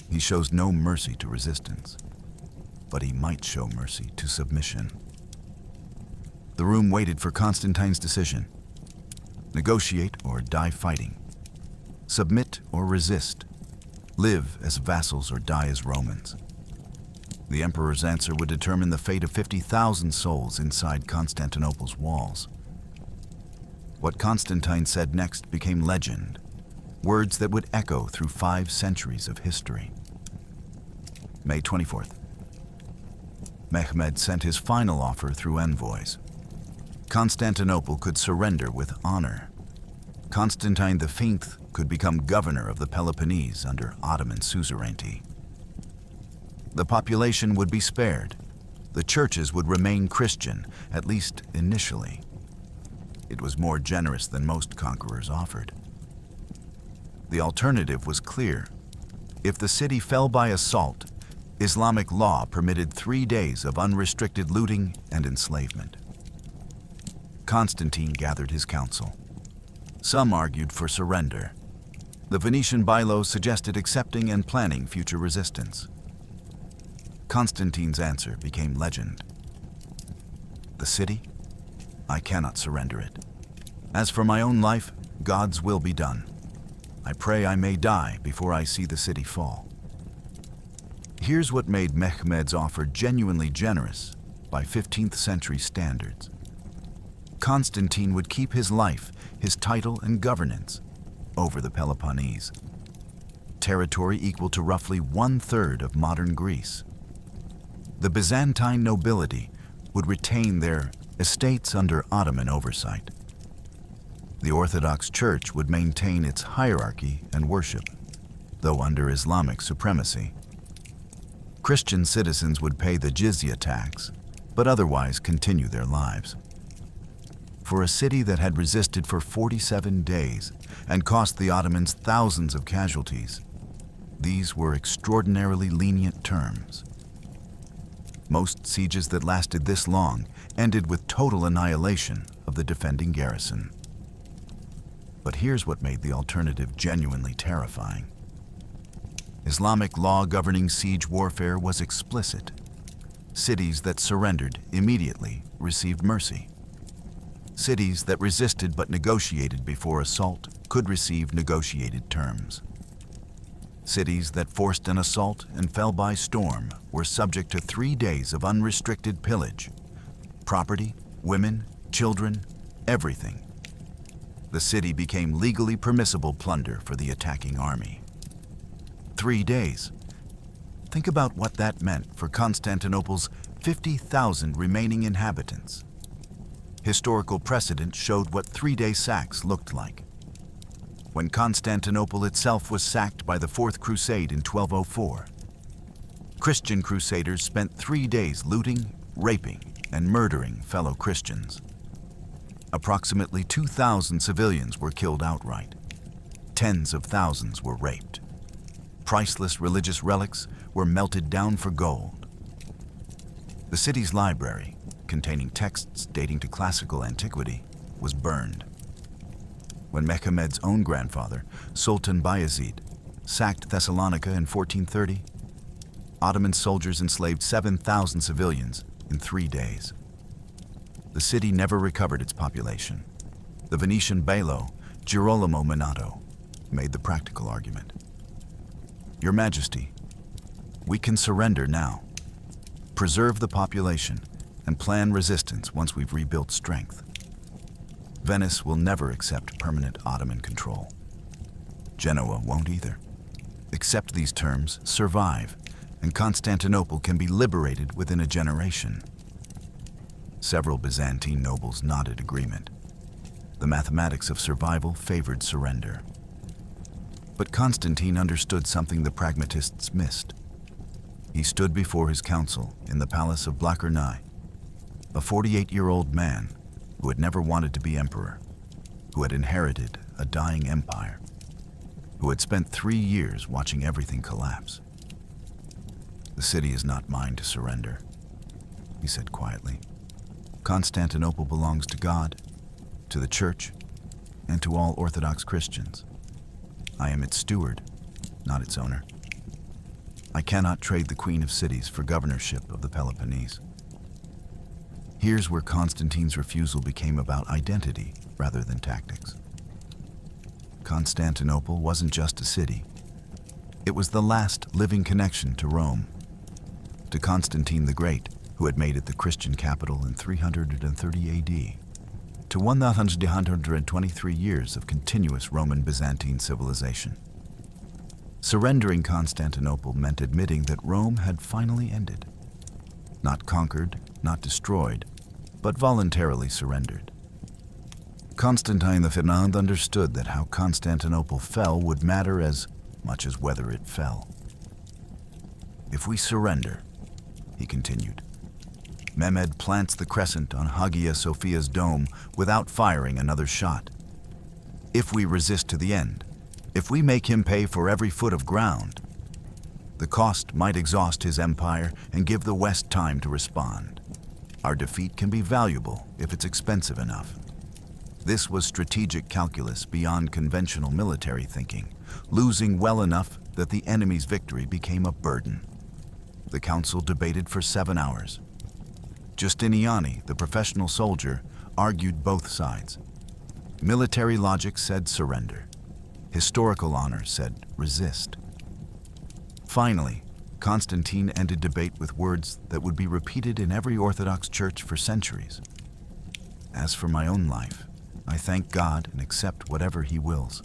He shows no mercy to resistance, but he might show mercy to submission. The room waited for Constantine's decision. Negotiate or die fighting. Submit or resist. Live as vassals or die as Romans. The emperor's answer would determine the fate of 50,000 souls inside Constantinople's walls. What Constantine said next became legend, words that would echo through 5 centuries of history. May 24th. Mehmed sent his final offer through envoys. Constantinople could surrender with honor. Constantine V could become governor of the Peloponnese under Ottoman suzerainty. The population would be spared. The churches would remain Christian, at least initially. It was more generous than most conquerors offered. The alternative was clear. If the city fell by assault, Islamic law permitted 3 days of unrestricted looting and enslavement. Constantine gathered his council. Some argued for surrender. The Venetian bylaws suggested accepting and planning future resistance. Constantine's answer became legend. The city? I cannot surrender it. As for my own life, God's will be done. I pray I may die before I see the city fall. Here's what made Mehmed's offer genuinely generous by 15th century standards. Constantine would keep his life, his title and governance over the Peloponnese, territory equal to roughly 1/3 of modern Greece. The Byzantine nobility would retain their estates under Ottoman oversight. The Orthodox Church would maintain its hierarchy and worship, though under Islamic supremacy. Christian citizens would pay the jizya tax, but otherwise continue their lives. For a city that had resisted for 47 days and cost the Ottomans thousands of casualties, these were extraordinarily lenient terms. Most sieges that lasted this long ended with total annihilation of the defending garrison. But here's what made the alternative genuinely terrifying. Islamic law governing siege warfare was explicit. Cities that surrendered immediately received mercy. Cities that resisted but negotiated before assault could receive negotiated terms. Cities that forced an assault and fell by storm were subject to 3 days of unrestricted pillage. Property, women, children, everything. The city became legally permissible plunder for the attacking army. 3 days. Think about what that meant for Constantinople's 50,000 remaining inhabitants. Historical precedent showed what 3-day sacks looked like. When Constantinople itself was sacked by the Fourth Crusade in 1204, Christian crusaders spent 3 days looting, raping, and murdering fellow Christians. Approximately 2,000 civilians were killed outright. Tens of thousands were raped. Priceless religious relics were melted down for gold. The city's library, containing texts dating to classical antiquity, was burned. When Mehmed's own grandfather, Sultan Bayezid, sacked Thessalonica in 1430, Ottoman soldiers enslaved 7,000 civilians in 3 days. The city never recovered its population. The Venetian bailo, Girolamo Minato, made the practical argument. Your Majesty, we can surrender now, preserve the population, and plan resistance once we've rebuilt strength. Venice will never accept permanent Ottoman control. Genoa won't either. Accept these terms, survive, and Constantinople can be liberated within a generation. Several Byzantine nobles nodded agreement. The mathematics of survival favored surrender. But Constantine understood something the pragmatists missed. He stood before his council in the palace of Blachernae, a 48-year-old man who had never wanted to be emperor, who had inherited a dying empire, who had spent 3 years watching everything collapse. "The city is not mine to surrender," he said quietly. "Constantinople belongs to God, to the Church, and to all Orthodox Christians. I am its steward, not its owner. I cannot trade the Queen of Cities for governorship of the Peloponnese." Here's where Constantine's refusal became about identity rather than tactics. Constantinople wasn't just a city. It was the last living connection to Rome, to Constantine the Great, who had made it the Christian capital in 330 AD, to 1,123 years of continuous Roman-Byzantine civilization. Surrendering Constantinople meant admitting that Rome had finally ended. Not conquered, not destroyed, but voluntarily surrendered. Constantine XI understood that how Constantinople fell would matter as much as whether it fell. "If we surrender," he continued, "Mehmed plants the crescent on Hagia Sophia's dome without firing another shot. If we resist to the end, if we make him pay for every foot of ground, the cost might exhaust his empire and give the West time to respond. Our defeat can be valuable if it's expensive enough." This was strategic calculus beyond conventional military thinking, losing well enough that the enemy's victory became a burden. The council debated for 7 hours. Justiniani, the professional soldier, argued both sides. Military logic said surrender. Historical honor said resist. Finally, Constantine ended debate with words that would be repeated in every Orthodox church for centuries. "As for my own life, I thank God and accept whatever He wills.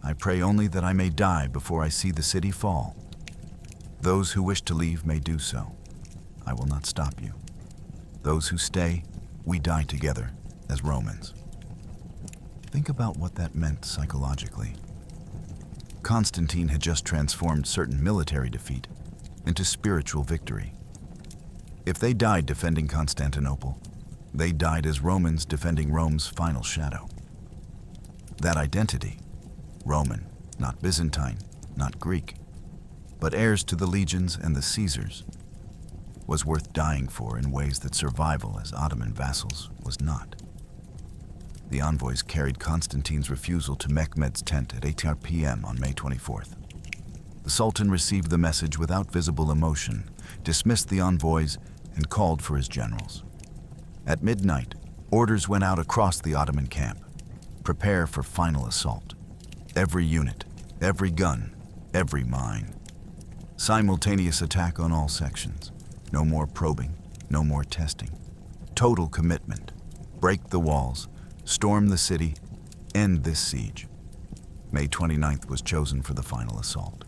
I pray only that I may die before I see the city fall. Those who wish to leave may do so. I will not stop you. Those who stay, we die together as Romans." Think about what that meant psychologically. Constantine had just transformed certain military defeat into spiritual victory. If they died defending Constantinople, they died as Romans defending Rome's final shadow. That identity, Roman, not Byzantine, not Greek, but heirs to the legions and the Caesars, was worth dying for in ways that survival as Ottoman vassals was not. The envoys carried Constantine's refusal to Mehmed's tent at 8 p.m. on May 24th. The Sultan received the message without visible emotion, dismissed the envoys, and called for his generals. At midnight, orders went out across the Ottoman camp. Prepare for final assault. Every unit, every gun, every mine. Simultaneous attack on all sections. No more probing, no more testing. Total commitment. Break the walls, storm the city, end this siege. May 29th was chosen for the final assault.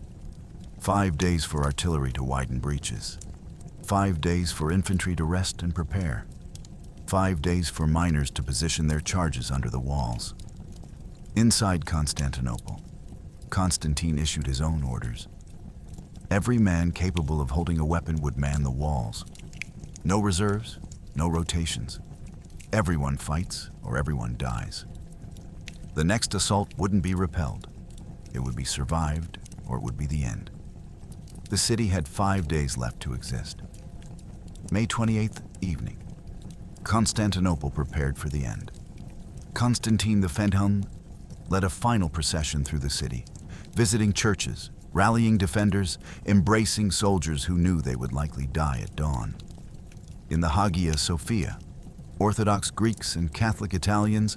5 days for artillery to widen breaches. 5 days for infantry to rest and prepare. 5 days for miners to position their charges under the walls. Inside Constantinople, Constantine issued his own orders. Every man capable of holding a weapon would man the walls. No reserves, no rotations. Everyone fights or everyone dies. The next assault wouldn't be repelled. It would be survived or it would be the end. The city had 5 days left to exist. May 28th evening. Constantinople prepared for the end. Constantine XI led a final procession through the city, visiting churches, rallying defenders, embracing soldiers who knew they would likely die at dawn. In the Hagia Sophia, Orthodox Greeks and Catholic Italians,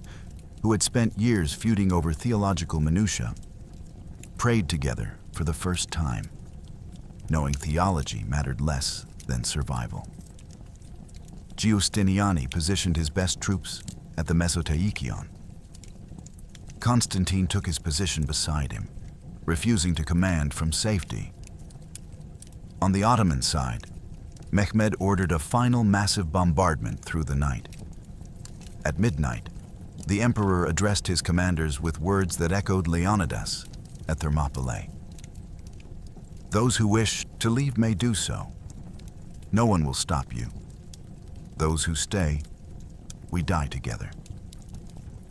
who had spent years feuding over theological minutiae, prayed together for the first time, knowing theology mattered less than survival. Giustiniani positioned his best troops at the Mesoteikion. Constantine took his position beside him, refusing to command from safety. On the Ottoman side, Mehmed ordered a final massive bombardment through the night. At midnight, the emperor addressed his commanders with words that echoed Leonidas at Thermopylae. Those who wish to leave may do so. No one will stop you. Those who stay, we die together.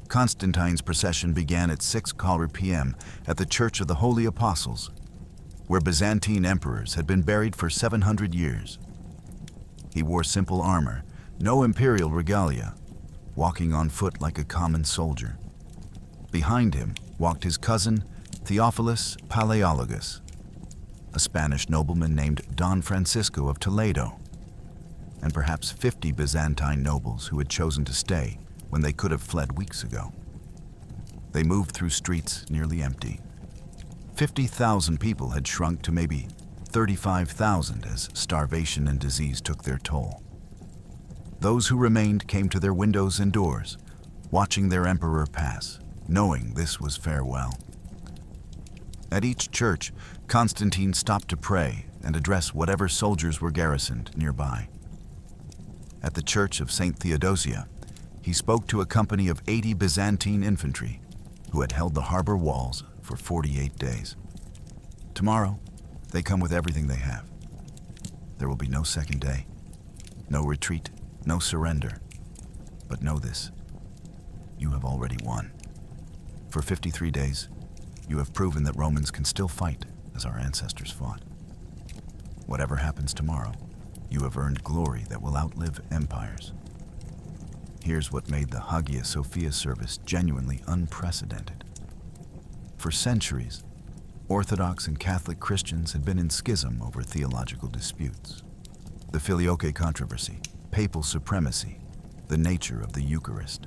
Constantine's procession began at 6 p.m. at the Church of the Holy Apostles, where Byzantine emperors had been buried for 700 years. He wore simple armor, no imperial regalia, walking on foot like a common soldier. Behind him walked his cousin, Theophilus Palaeologus, a Spanish nobleman named Don Francisco of Toledo, and perhaps 50 Byzantine nobles who had chosen to stay when they could have fled weeks ago. They moved through streets nearly empty. 50,000 people had shrunk to maybe 35,000 as starvation and disease took their toll. Those who remained came to their windows and doors, watching their emperor pass, knowing this was farewell. At each church, Constantine stopped to pray and address whatever soldiers were garrisoned nearby. At the Church of St. Theodosia, he spoke to a company of 80 Byzantine infantry who had held the harbor walls for 48 days. Tomorrow, they come with everything they have. There will be no second day, no retreat, no surrender. But know this, you have already won. For 53 days, you have proven that Romans can still fight as our ancestors fought. Whatever happens tomorrow, you have earned glory that will outlive empires. Here's what made the Hagia Sophia service genuinely unprecedented. For centuries, Orthodox and Catholic Christians had been in schism over theological disputes. The Filioque controversy, papal supremacy, the nature of the Eucharist.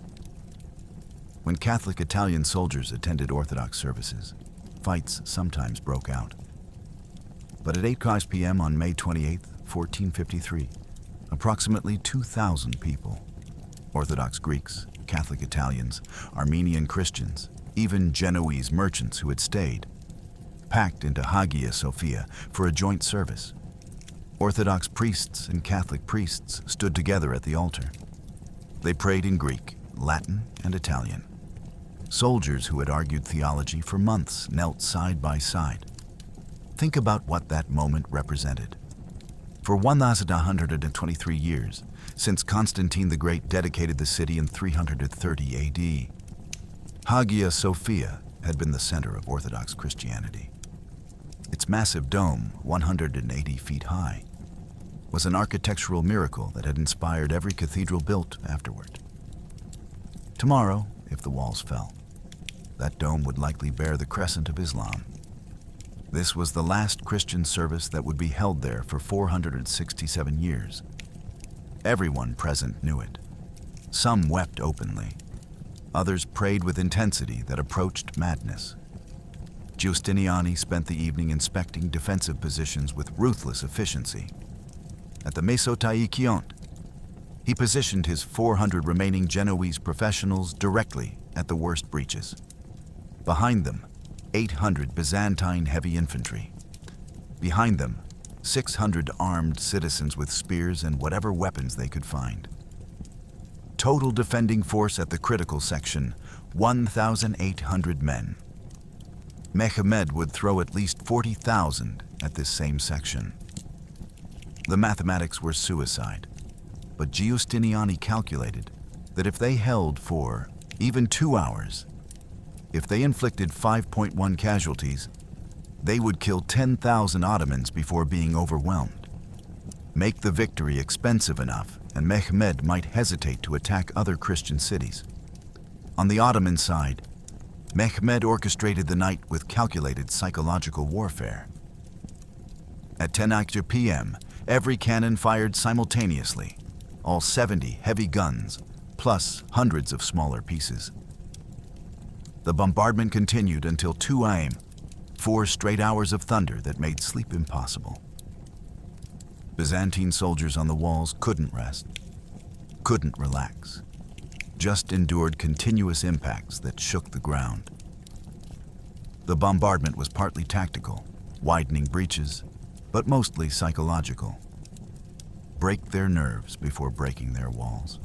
When Catholic Italian soldiers attended Orthodox services, fights sometimes broke out. But at 8 p.m. on May 28, 1453, approximately 2,000 people, Orthodox Greeks, Catholic Italians, Armenian Christians, even Genoese merchants who had stayed, packed into Hagia Sophia for a joint service. Orthodox priests and Catholic priests stood together at the altar. They prayed in Greek, Latin, and Italian. Soldiers who had argued theology for months knelt side by side. Think about what that moment represented. For 1,123 years, since Constantine the Great dedicated the city in 330 AD, Hagia Sophia had been the center of Orthodox Christianity. Its massive dome, 180 feet high, was an architectural miracle that had inspired every cathedral built afterward. Tomorrow, if the walls fell. That dome would likely bear the crescent of Islam. This was the last Christian service that would be held there for 467 years. Everyone present knew it. Some wept openly. Others prayed with intensity that approached madness. Giustiniani spent the evening inspecting defensive positions with ruthless efficiency. At the Mesotaikont, he positioned his 400 remaining Genoese professionals directly at the worst breaches. Behind them, 800 Byzantine heavy infantry. Behind them, 600 armed citizens with spears and whatever weapons they could find. Total defending force at the critical section, 1,800 men. Mehmed would throw at least 40,000 at this same section. The mathematics were suicide, but Giustiniani calculated that if they held for even 2 hours, if they inflicted 5.1 casualties, they would kill 10,000 Ottomans before being overwhelmed. Make the victory expensive enough, and Mehmed might hesitate to attack other Christian cities. On the Ottoman side, Mehmed orchestrated the night with calculated psychological warfare. At 10 p.m., every cannon fired simultaneously, all 70 heavy guns, plus hundreds of smaller pieces. The bombardment continued until 2 a.m., 4 straight hours of thunder that made sleep impossible. Byzantine soldiers on the walls couldn't rest, couldn't relax, just endured continuous impacts that shook the ground. The bombardment was partly tactical, widening breaches, but mostly psychological. Break their nerves before breaking their walls.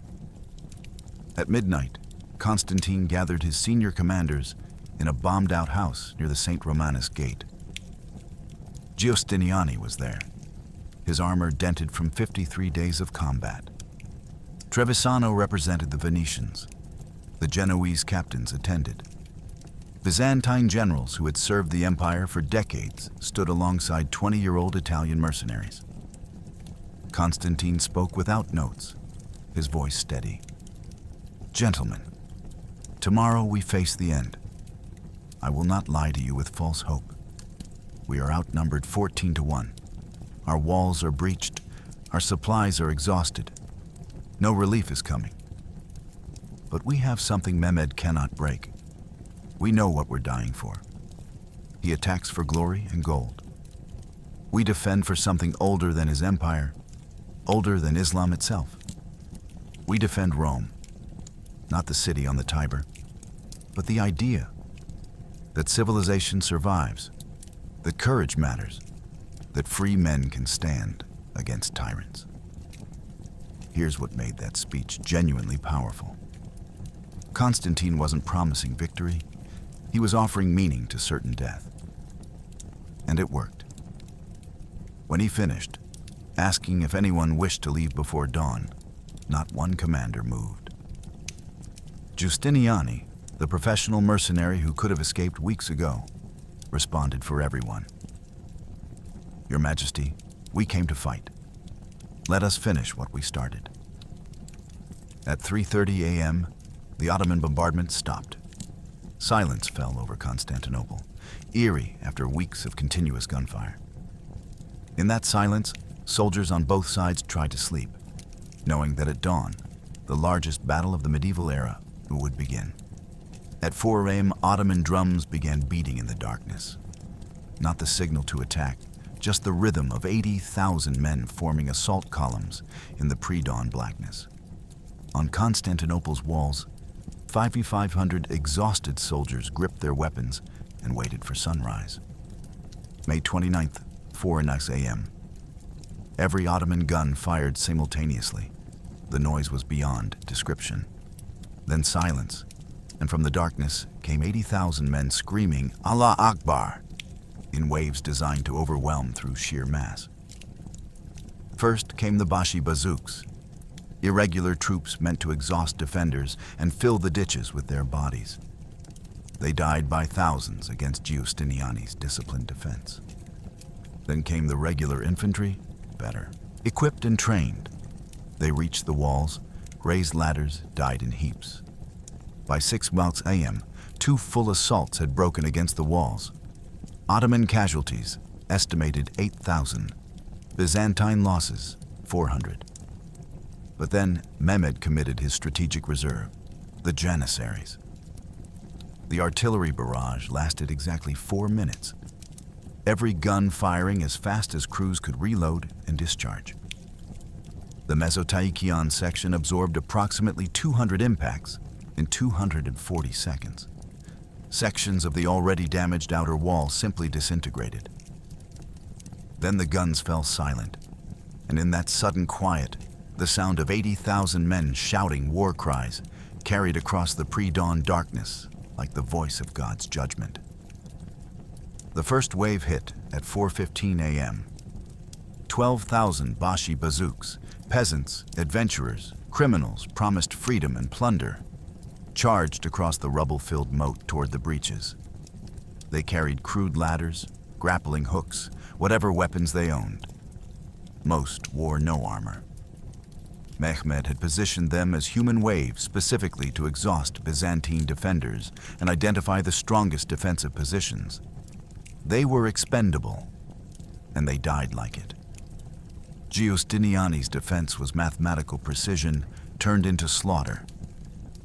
At midnight, Constantine gathered his senior commanders in a bombed-out house near the St. Romanus Gate. Giustiniani was there, his armor dented from 53 days of combat. Trevisano represented the Venetians. The Genoese captains attended. Byzantine generals who had served the empire for decades stood alongside 20-year-old Italian mercenaries. Constantine spoke without notes, his voice steady. "Gentlemen, tomorrow we face the end. I will not lie to you with false hope. We are outnumbered 14 to 1. Our walls are breached. Our supplies are exhausted. No relief is coming. But we have something Mehmed cannot break. We know what we're dying for. He attacks for glory and gold. We defend for something older than his empire, older than Islam itself. We defend Rome, not the city on the Tiber, but the idea that civilization survives, that courage matters, that free men can stand against tyrants." Here's what made that speech genuinely powerful. Constantine wasn't promising victory. He was offering meaning to certain death. And it worked. When he finished, asking if anyone wished to leave before dawn, not one commander moved. Giustiniani, the professional mercenary who could have escaped weeks ago, responded for everyone. "Your Majesty, we came to fight. Let us finish what we started." At 3:30 a.m., the Ottoman bombardment stopped. Silence fell over Constantinople, eerie after weeks of continuous gunfire. In that silence, soldiers on both sides tried to sleep, knowing that at dawn, the largest battle of the medieval era would begin. At 4 a.m., Ottoman drums began beating in the darkness. Not the signal to attack, just the rhythm of 80,000 men forming assault columns in the pre-dawn blackness. On Constantinople's walls, 5,500 exhausted soldiers gripped their weapons and waited for sunrise. May 29th, 4 a.m. Every Ottoman gun fired simultaneously. The noise was beyond description. Then silence, and from the darkness came 80,000 men screaming Allah Akbar in waves designed to overwhelm through sheer mass. First came the Bashi bazooks, irregular troops meant to exhaust defenders and fill the ditches with their bodies. They died by thousands against Giustiniani's disciplined defense. Then came the regular infantry, better, equipped and trained. They reached the walls, raised ladders, died in heaps. By 6 a.m., 2 full assaults had broken against the walls. Ottoman casualties estimated 8,000. Byzantine losses 400. But then Mehmed committed his strategic reserve, the Janissaries. The artillery barrage lasted exactly 4 minutes, every gun firing as fast as crews could reload and discharge. The Mesotaikion section absorbed approximately 200 impacts in 240 seconds. Sections of the already damaged outer wall simply disintegrated. Then the guns fell silent, and in that sudden quiet, the sound of 80,000 men shouting war cries carried across the pre-dawn darkness like the voice of God's judgment. The first wave hit at 4:15 a.m. 12,000 Bashi bazooks, peasants, adventurers, criminals promised freedom and plunder, charged across the rubble-filled moat toward the breaches. They carried crude ladders, grappling hooks, whatever weapons they owned. Most wore no armor. Mehmed had positioned them as human waves specifically to exhaust Byzantine defenders and identify the strongest defensive positions. They were expendable, and they died like it. Giustiniani's defense was mathematical precision turned into slaughter.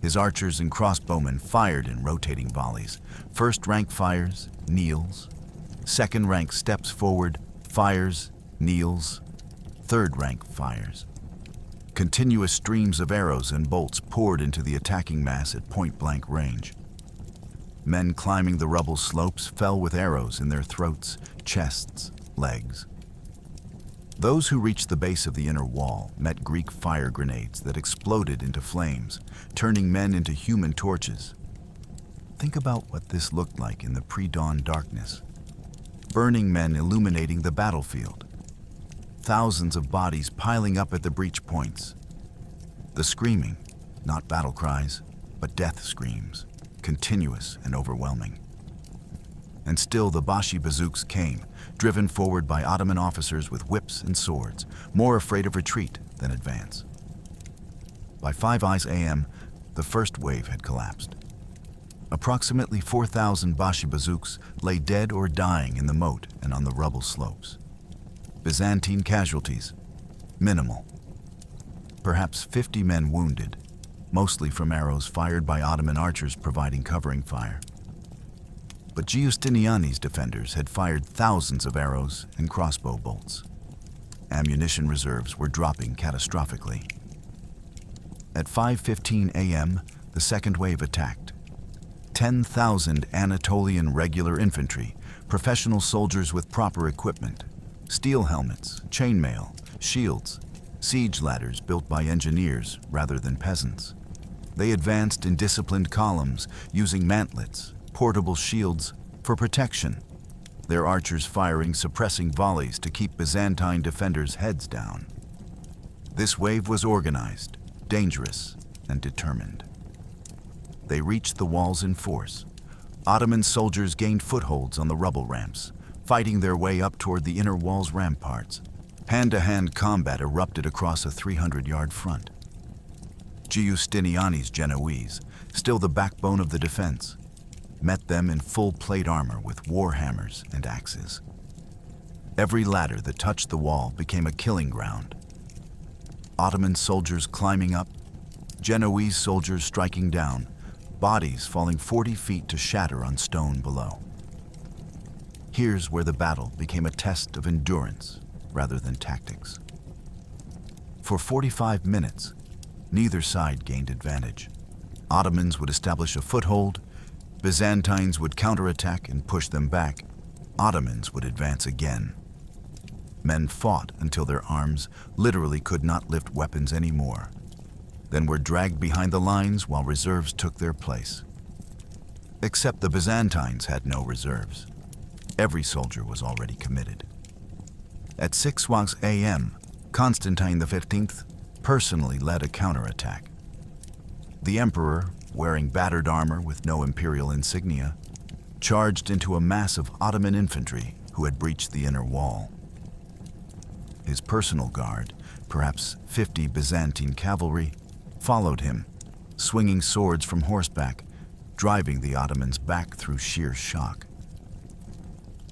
His archers and crossbowmen fired in rotating volleys. First rank fires, kneels. Second rank steps forward, fires, kneels. Third rank fires. Continuous streams of arrows and bolts poured into the attacking mass at point-blank range. Men climbing the rubble slopes fell with arrows in their throats, chests, legs. Those who reached the base of the inner wall met Greek fire grenades that exploded into flames, turning men into human torches. Think about what this looked like in the pre-dawn darkness. Burning men illuminating the battlefield. Thousands of bodies piling up at the breach points. The screaming, not battle cries, but death screams, continuous and overwhelming. And still the Bashi bazooks came, driven forward by Ottoman officers with whips and swords, more afraid of retreat than advance. By 5 a.m., the first wave had collapsed. Approximately 4,000 Bashi bazooks lay dead or dying in the moat and on the rubble slopes. Byzantine casualties, minimal. Perhaps 50 men wounded, mostly from arrows fired by Ottoman archers providing covering fire. But Giustiniani's defenders had fired thousands of arrows and crossbow bolts. Ammunition reserves were dropping catastrophically. At 5:15 a.m., the second wave attacked. 10,000 Anatolian regular infantry, professional soldiers with proper equipment, steel helmets, chainmail, shields, siege ladders built by engineers rather than peasants. They advanced in disciplined columns using mantlets, portable shields for protection, their archers firing suppressing volleys to keep Byzantine defenders' heads down. This wave was organized, dangerous, and determined. They reached the walls in force. Ottoman soldiers gained footholds on the rubble ramps, fighting their way up toward the inner wall's ramparts. Hand-to-hand combat erupted across a 300-yard front. Giustiniani's Genoese, still the backbone of the defense, met them in full plate armor with war hammers and axes. Every ladder that touched the wall became a killing ground. Ottoman soldiers climbing up, Genoese soldiers striking down, bodies falling 40 feet to shatter on stone below. Here's where the battle became a test of endurance rather than tactics. For 45 minutes, neither side gained advantage. Ottomans would establish a foothold, Byzantines would counterattack and push them back, Ottomans would advance again. Men fought until their arms literally could not lift weapons anymore, then were dragged behind the lines while reserves took their place. Except the Byzantines had no reserves. Every soldier was already committed. At 6 a.m., Constantine XV personally led a counterattack. The emperor, wearing battered armor with no imperial insignia, charged into a mass of Ottoman infantry who had breached the inner wall. His personal guard, perhaps 50 Byzantine cavalry, followed him, swinging swords from horseback, driving the Ottomans back through sheer shock.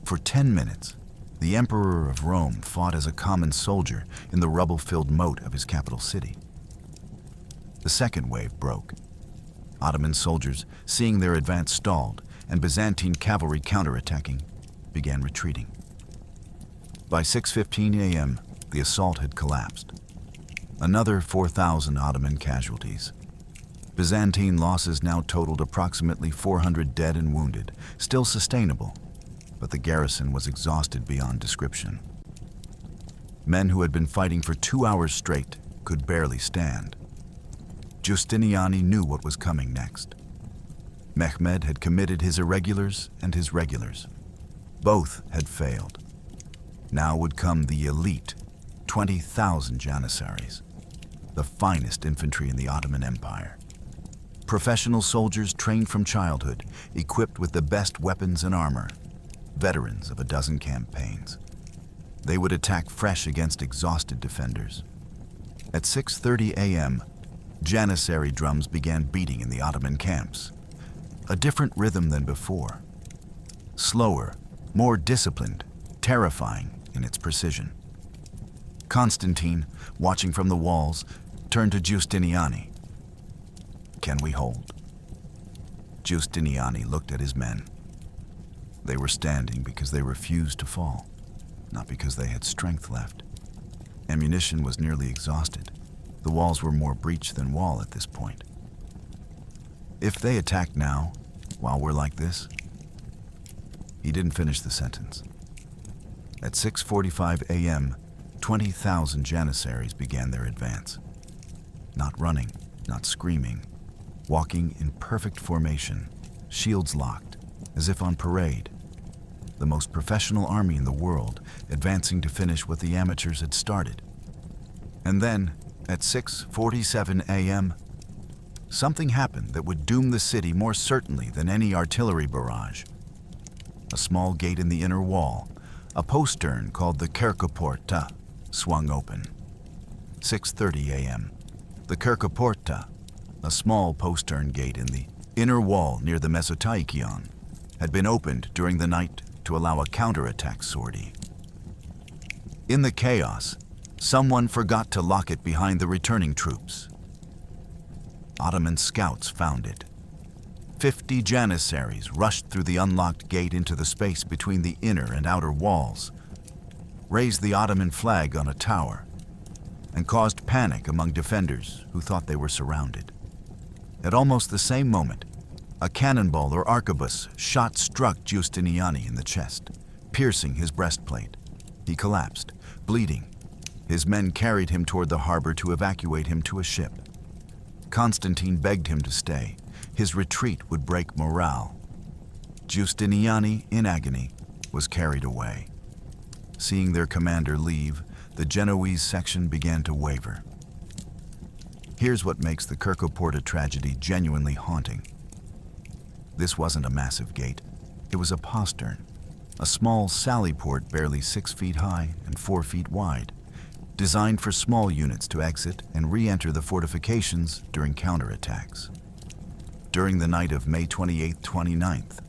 For 10 minutes, the Emperor of Rome fought as a common soldier in the rubble-filled moat of his capital city. The second wave broke. Ottoman soldiers, seeing their advance stalled and Byzantine cavalry counterattacking, began retreating. By 6:15 a.m., the assault had collapsed. Another 4,000 Ottoman casualties. Byzantine losses now totaled approximately 400 dead and wounded, still sustainable, but the garrison was exhausted beyond description. Men who had been fighting for 2 hours straight could barely stand. Giustiniani knew what was coming next. Mehmed had committed his irregulars and his regulars. Both had failed. Now would come the elite 20,000 Janissaries, the finest infantry in the Ottoman Empire. Professional soldiers trained from childhood, equipped with the best weapons and armor, veterans of a dozen campaigns. They would attack fresh against exhausted defenders. At 6:30 a.m., Janissary drums began beating in the Ottoman camps. A different rhythm than before. Slower, more disciplined, terrifying in its precision. Constantine, watching from the walls, turned to Giustiniani. "Can we hold?" Giustiniani looked at his men. They were standing because they refused to fall, not because they had strength left. Ammunition was nearly exhausted. The walls were more breach than wall at this point. "If they attack now, while we're like this..." He didn't finish the sentence. At 6:45 a.m., 20,000 Janissaries began their advance. Not running, not screaming, walking in perfect formation, shields locked, as if on parade. The most professional army in the world, advancing to finish what the amateurs had started. And then, at 6:47 a.m., something happened that would doom the city more certainly than any artillery barrage. A small gate in the inner wall, a postern called the Kerkoporta, swung open. 6:30 a.m. The Kerkoporta, a small postern gate in the inner wall near the Mesotaikion, had been opened during the night to allow a counterattack sortie. In the chaos, someone forgot to lock it behind the returning troops. Ottoman scouts found it. 50 Janissaries rushed through the unlocked gate into the space between the inner and outer walls, raised the Ottoman flag on a tower, and caused panic among defenders who thought they were surrounded. At almost the same moment, a cannonball or arquebus shot struck Giustiniani in the chest, piercing his breastplate. He collapsed, bleeding. His men carried him toward the harbor to evacuate him to a ship. Constantine begged him to stay. His retreat would break morale. Giustiniani, in agony, was carried away. Seeing their commander leave, the Genoese section began to waver. Here's what makes the Kerkoporta tragedy genuinely haunting. This wasn't a massive gate. It was a postern, a small sally port barely 6 feet high and 4 feet wide, designed for small units to exit and re-enter the fortifications during counterattacks. During the night of May 28-29th,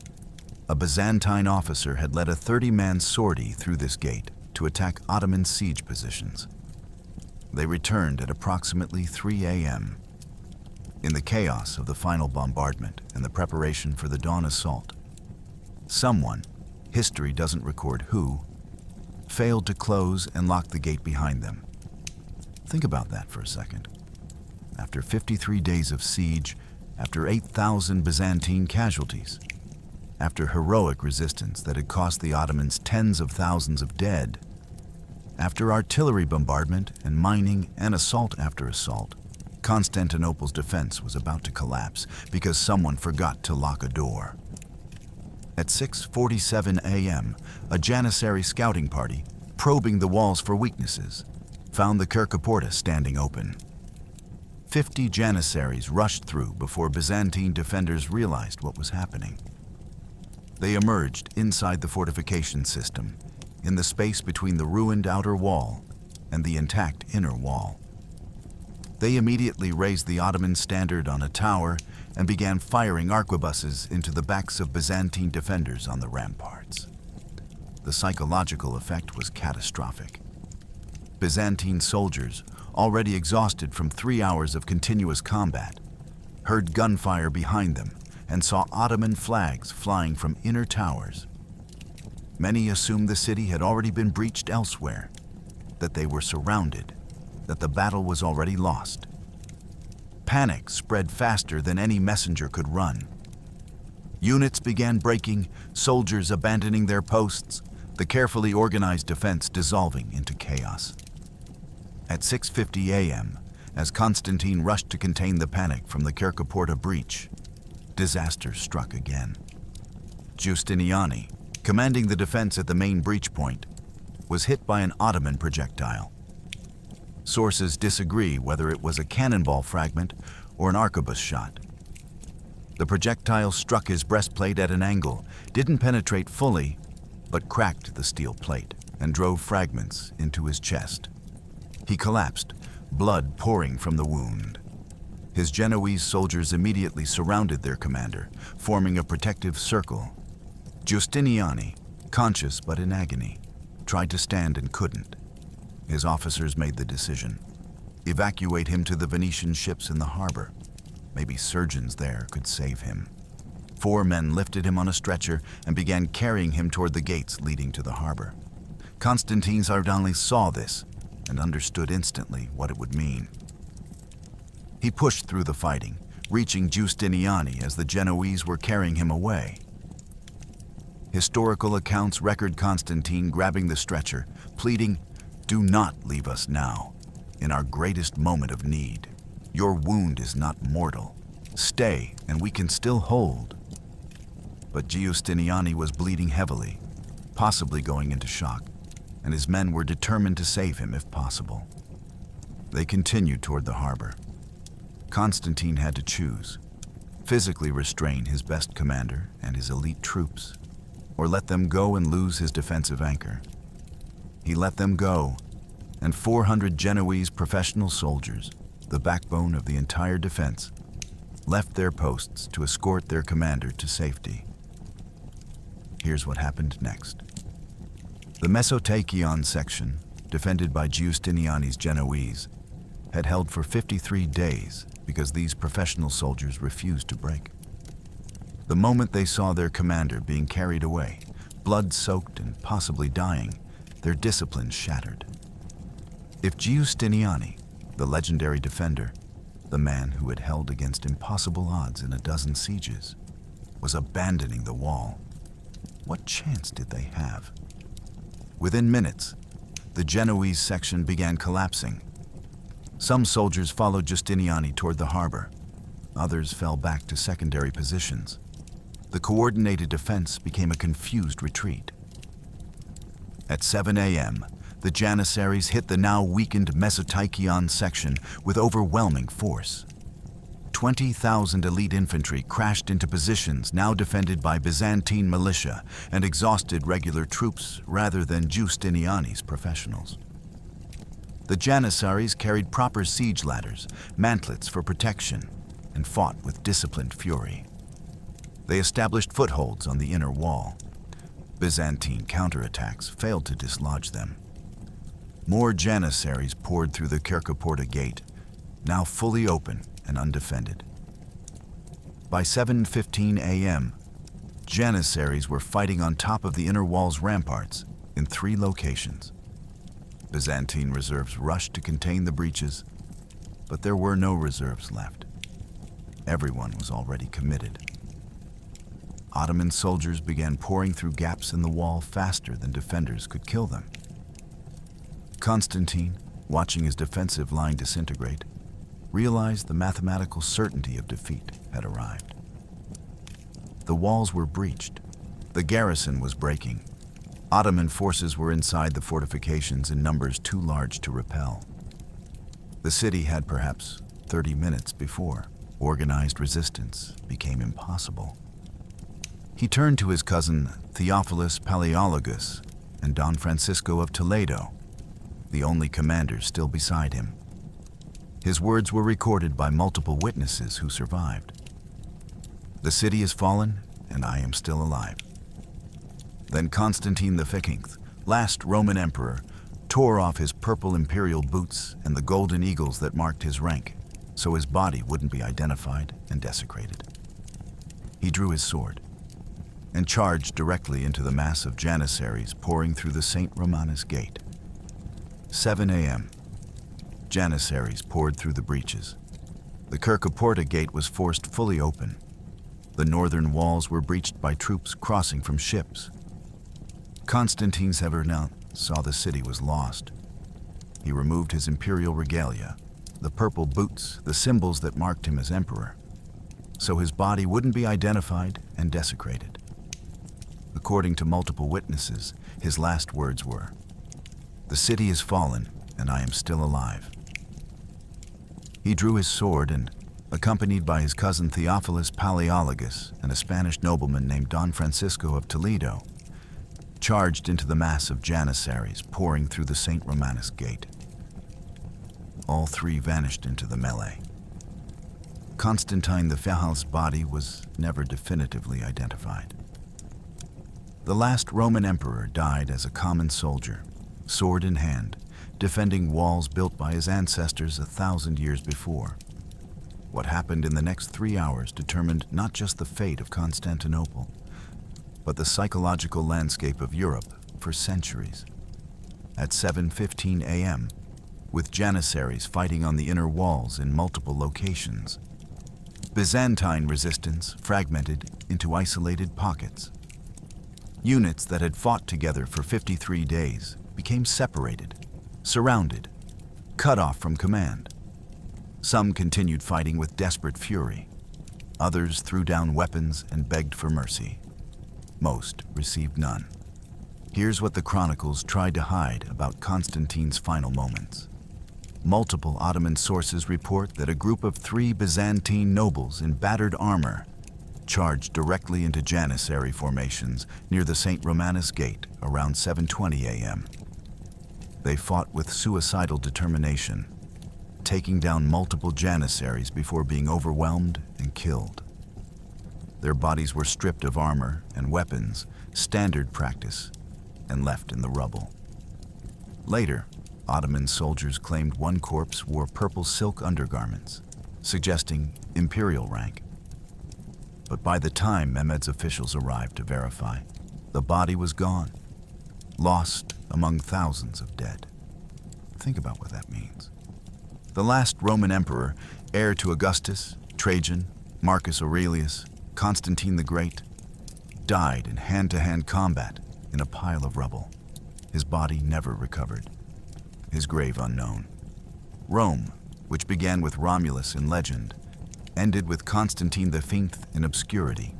a Byzantine officer had led a 30-man sortie through this gate to attack Ottoman siege positions. They returned at approximately 3 a.m. In the chaos of the final bombardment and the preparation for the dawn assault, someone, history doesn't record who, failed to close and lock the gate behind them. Think about that for a second. After 53 days of siege, after 8,000 Byzantine casualties, after heroic resistance that had cost the Ottomans tens of thousands of dead, after artillery bombardment and mining and assault after assault, Constantinople's defense was about to collapse because someone forgot to lock a door. At 6:47 a.m., a Janissary scouting party, probing the walls for weaknesses, found the Kerkoporta standing open. 50 Janissaries rushed through before Byzantine defenders realized what was happening. They emerged inside the fortification system, in the space between the ruined outer wall and the intact inner wall. They immediately raised the Ottoman standard on a tower and began firing arquebuses into the backs of Byzantine defenders on the ramparts. The psychological effect was catastrophic. Byzantine soldiers, already exhausted from 3 hours of continuous combat, heard gunfire behind them and saw Ottoman flags flying from inner towers. Many assumed the city had already been breached elsewhere, that they were surrounded, that the battle was already lost. Panic spread faster than any messenger could run. Units began breaking, soldiers abandoning their posts, the carefully organized defense dissolving into chaos. At 6:50 a.m., as Constantine rushed to contain the panic from the Kerkoporta breach, disaster struck again. Giustiniani, commanding the defense at the main breach point, was hit by an Ottoman projectile. Sources disagree whether it was a cannonball fragment or an arquebus shot. The projectile struck his breastplate at an angle, didn't penetrate fully, but cracked the steel plate and drove fragments into his chest. He collapsed, blood pouring from the wound. His Genoese soldiers immediately surrounded their commander, forming a protective circle. Giustiniani, conscious but in agony, tried to stand and couldn't. His officers made the decision: evacuate him to the Venetian ships in the harbor. Maybe surgeons there could save him. 4 men lifted him on a stretcher and began carrying him toward the gates leading to the harbor. Constantine XI saw this and understood instantly what it would mean. He pushed through the fighting, reaching Giustiniani as the Genoese were carrying him away. Historical accounts record Constantine grabbing the stretcher, pleading, "Do not leave us now, in our greatest moment of need. Your wound is not mortal. Stay, and we can still hold." But Giustiniani was bleeding heavily, possibly going into shock, and his men were determined to save him if possible. They continued toward the harbor. Constantine had to choose: physically restrain his best commander and his elite troops, or let them go and lose his defensive anchor. He let them go, and 400 Genoese professional soldiers, the backbone of the entire defense, left their posts to escort their commander to safety. Here's what happened next. The Mesotachion section, defended by Giustiniani's Genoese, had held for 53 days because these professional soldiers refused to break. The moment they saw their commander being carried away, blood-soaked and possibly dying, their discipline shattered. If Giustiniani, the legendary defender, the man who had held against impossible odds in a dozen sieges, was abandoning the wall, what chance did they have? Within minutes, the Genoese section began collapsing. Some soldiers followed Giustiniani toward the harbor. Others fell back to secondary positions. The coordinated defense became a confused retreat. At 7 a.m., the Janissaries hit the now weakened Mesotachion section with overwhelming force. 20,000 elite infantry crashed into positions now defended by Byzantine militia and exhausted regular troops rather than Giustiniani's professionals. The Janissaries carried proper siege ladders, mantlets for protection, and fought with disciplined fury. They established footholds on the inner wall. Byzantine counterattacks failed to dislodge them. More Janissaries poured through the Kerkoporta gate, now fully open and undefended. By 7:15 a.m., Janissaries were fighting on top of the inner wall's ramparts in 3 locations. Byzantine reserves rushed to contain the breaches, but there were no reserves left. Everyone was already committed. Ottoman soldiers began pouring through gaps in the wall faster than defenders could kill them. Constantine, watching his defensive line disintegrate, realized the mathematical certainty of defeat had arrived. The walls were breached. The garrison was breaking. Ottoman forces were inside the fortifications in numbers too large to repel. The city had perhaps 30 minutes before organized resistance became impossible. He turned to his cousin Theophilus Palaeologus and Don Francisco of Toledo, the only commanders still beside him. His words were recorded by multiple witnesses who survived. "The city is fallen, and I am still alive." Then Constantine XI, last Roman emperor, tore off his purple imperial boots and the golden eagles that marked his rank, so his body wouldn't be identified and desecrated. He drew his sword and charged directly into the mass of janissaries pouring through the St. Romanus Gate. 7 a.m. Janissaries poured through the breaches. The Kerkoporta gate was forced fully open. The northern walls were breached by troops crossing from ships. Constantine XI saw the city was lost. He removed his imperial regalia, the purple boots, the symbols that marked him as emperor, so his body wouldn't be identified and desecrated. According to multiple witnesses, his last words were, "The city is fallen, and I am still alive." He drew his sword and, accompanied by his cousin Theophilus Palaeologus and a Spanish nobleman named Don Francisco of Toledo, charged into the mass of janissaries pouring through the St. Romanus Gate. All three vanished into the melee. Constantine XI's body was never definitively identified. The last Roman emperor died as a common soldier, sword in hand, defending walls built by his ancestors 1,000 years before. What happened in the next 3 hours determined not just the fate of Constantinople, but the psychological landscape of Europe for centuries. At 7:15 a.m., with janissaries fighting on the inner walls in multiple locations, Byzantine resistance fragmented into isolated pockets. Units that had fought together for 53 days became separated, surrounded, cut off from command. Some continued fighting with desperate fury. Others threw down weapons and begged for mercy. Most received none. Here's what the chronicles tried to hide about Constantine's final moments. Multiple Ottoman sources report that a group of 3 Byzantine nobles in battered armor charged directly into janissary formations near the St. Romanus Gate around 7:20 a.m. They fought with suicidal determination, taking down multiple janissaries before being overwhelmed and killed. Their bodies were stripped of armor and weapons, standard practice, and left in the rubble. Later, Ottoman soldiers claimed one corpse wore purple silk undergarments, suggesting imperial rank. But by the time Mehmed's officials arrived to verify, the body was gone, lost among thousands of dead. Think about what that means. The last Roman emperor, heir to Augustus, Trajan, Marcus Aurelius, Constantine the Great, died in hand-to-hand combat in a pile of rubble. His body never recovered. His grave unknown. Rome, which began with Romulus in legend, ended with Constantine V in obscurity.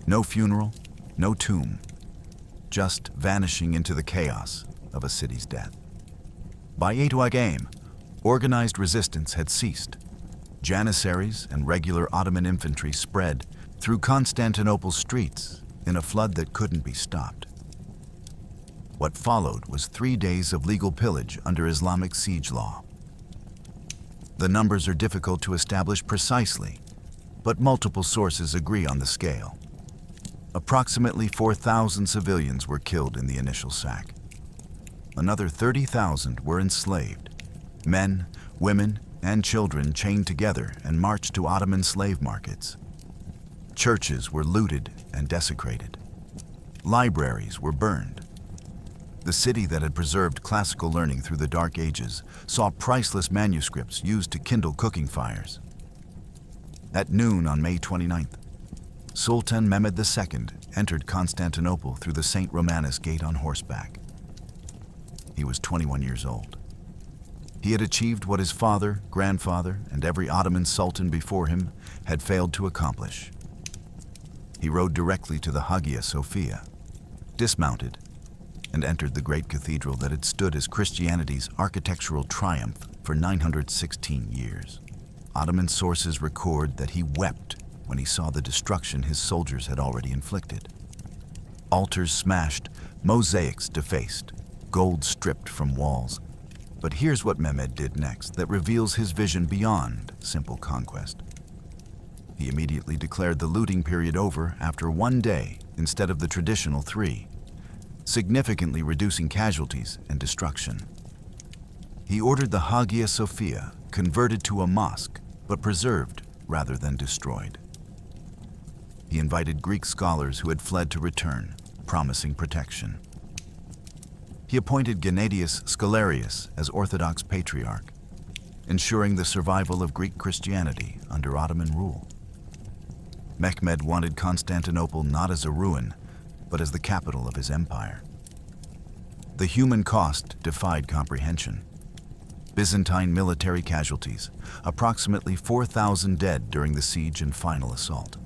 No funeral, no tomb, just vanishing into the chaos of a city's death. By 8 a.m., organized resistance had ceased. Janissaries and regular Ottoman infantry spread through Constantinople's streets in a flood that couldn't be stopped. What followed was 3 days of legal pillage under Islamic siege law. The numbers are difficult to establish precisely, but multiple sources agree on the scale. Approximately 4,000 civilians were killed in the initial sack. Another 30,000 were enslaved. Men, women, and children chained together and marched to Ottoman slave markets. Churches were looted and desecrated. Libraries were burned. The city that had preserved classical learning through the Dark Ages saw priceless manuscripts used to kindle cooking fires. At noon on May 29th, Sultan Mehmed II entered Constantinople through the St. Romanus Gate on horseback. He was 21 years old. He had achieved what his father, grandfather, and every Ottoman sultan before him had failed to accomplish. He rode directly to the Hagia Sophia, dismounted, and entered the great cathedral that had stood as Christianity's architectural triumph for 916 years. Ottoman sources record that he wept when he saw the destruction his soldiers had already inflicted. Altars smashed, mosaics defaced, gold stripped from walls, But here's what Mehmed did next that reveals his vision beyond simple conquest. He immediately declared the looting period over after 1 day instead of the traditional 3, significantly reducing casualties and destruction. He ordered the Hagia Sophia converted to a mosque, but preserved rather than destroyed. He invited Greek scholars who had fled to return, promising protection. He appointed Gennadius Scalarius as Orthodox Patriarch, ensuring the survival of Greek Christianity under Ottoman rule. Mehmed wanted Constantinople not as a ruin, but as the capital of his empire. The human cost defied comprehension. Byzantine military casualties, approximately 4,000 dead during the siege and final assault.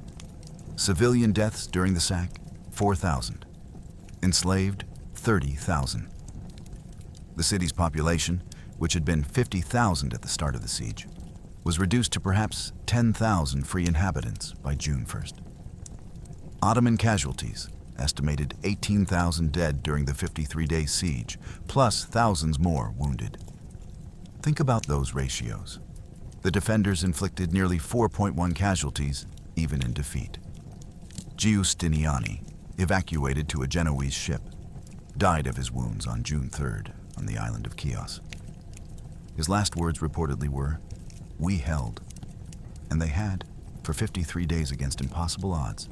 Civilian deaths during the sack, 4,000. Enslaved, 30,000. The city's population, which had been 50,000 at the start of the siege, was reduced to perhaps 10,000 free inhabitants by June 1st. Ottoman casualties, estimated 18,000 dead during the 53-day siege, plus thousands more wounded. Think about those ratios. The defenders inflicted nearly 4.1 casualties, even in defeat. Giustiniani, evacuated to a Genoese ship, died of his wounds on June 3rd on the island of Chios. His last words reportedly were, "We held." And they had, for 53 days against impossible odds.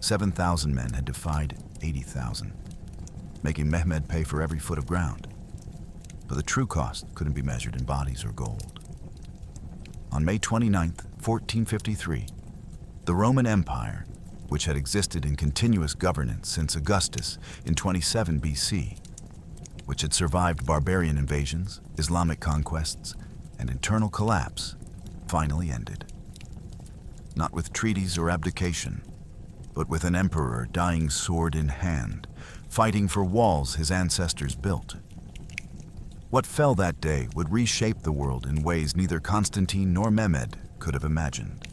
7,000 men had defied 80,000, making Mehmed pay for every foot of ground. But the true cost couldn't be measured in bodies or gold. On May 29, 1453, the Roman Empire, which had existed in continuous governance since Augustus in 27 BC, which had survived barbarian invasions, Islamic conquests, and internal collapse, finally ended. Not with treaties or abdication, but with an emperor dying sword in hand, fighting for walls his ancestors built. What fell that day would reshape the world in ways neither Constantine nor Mehmed could have imagined.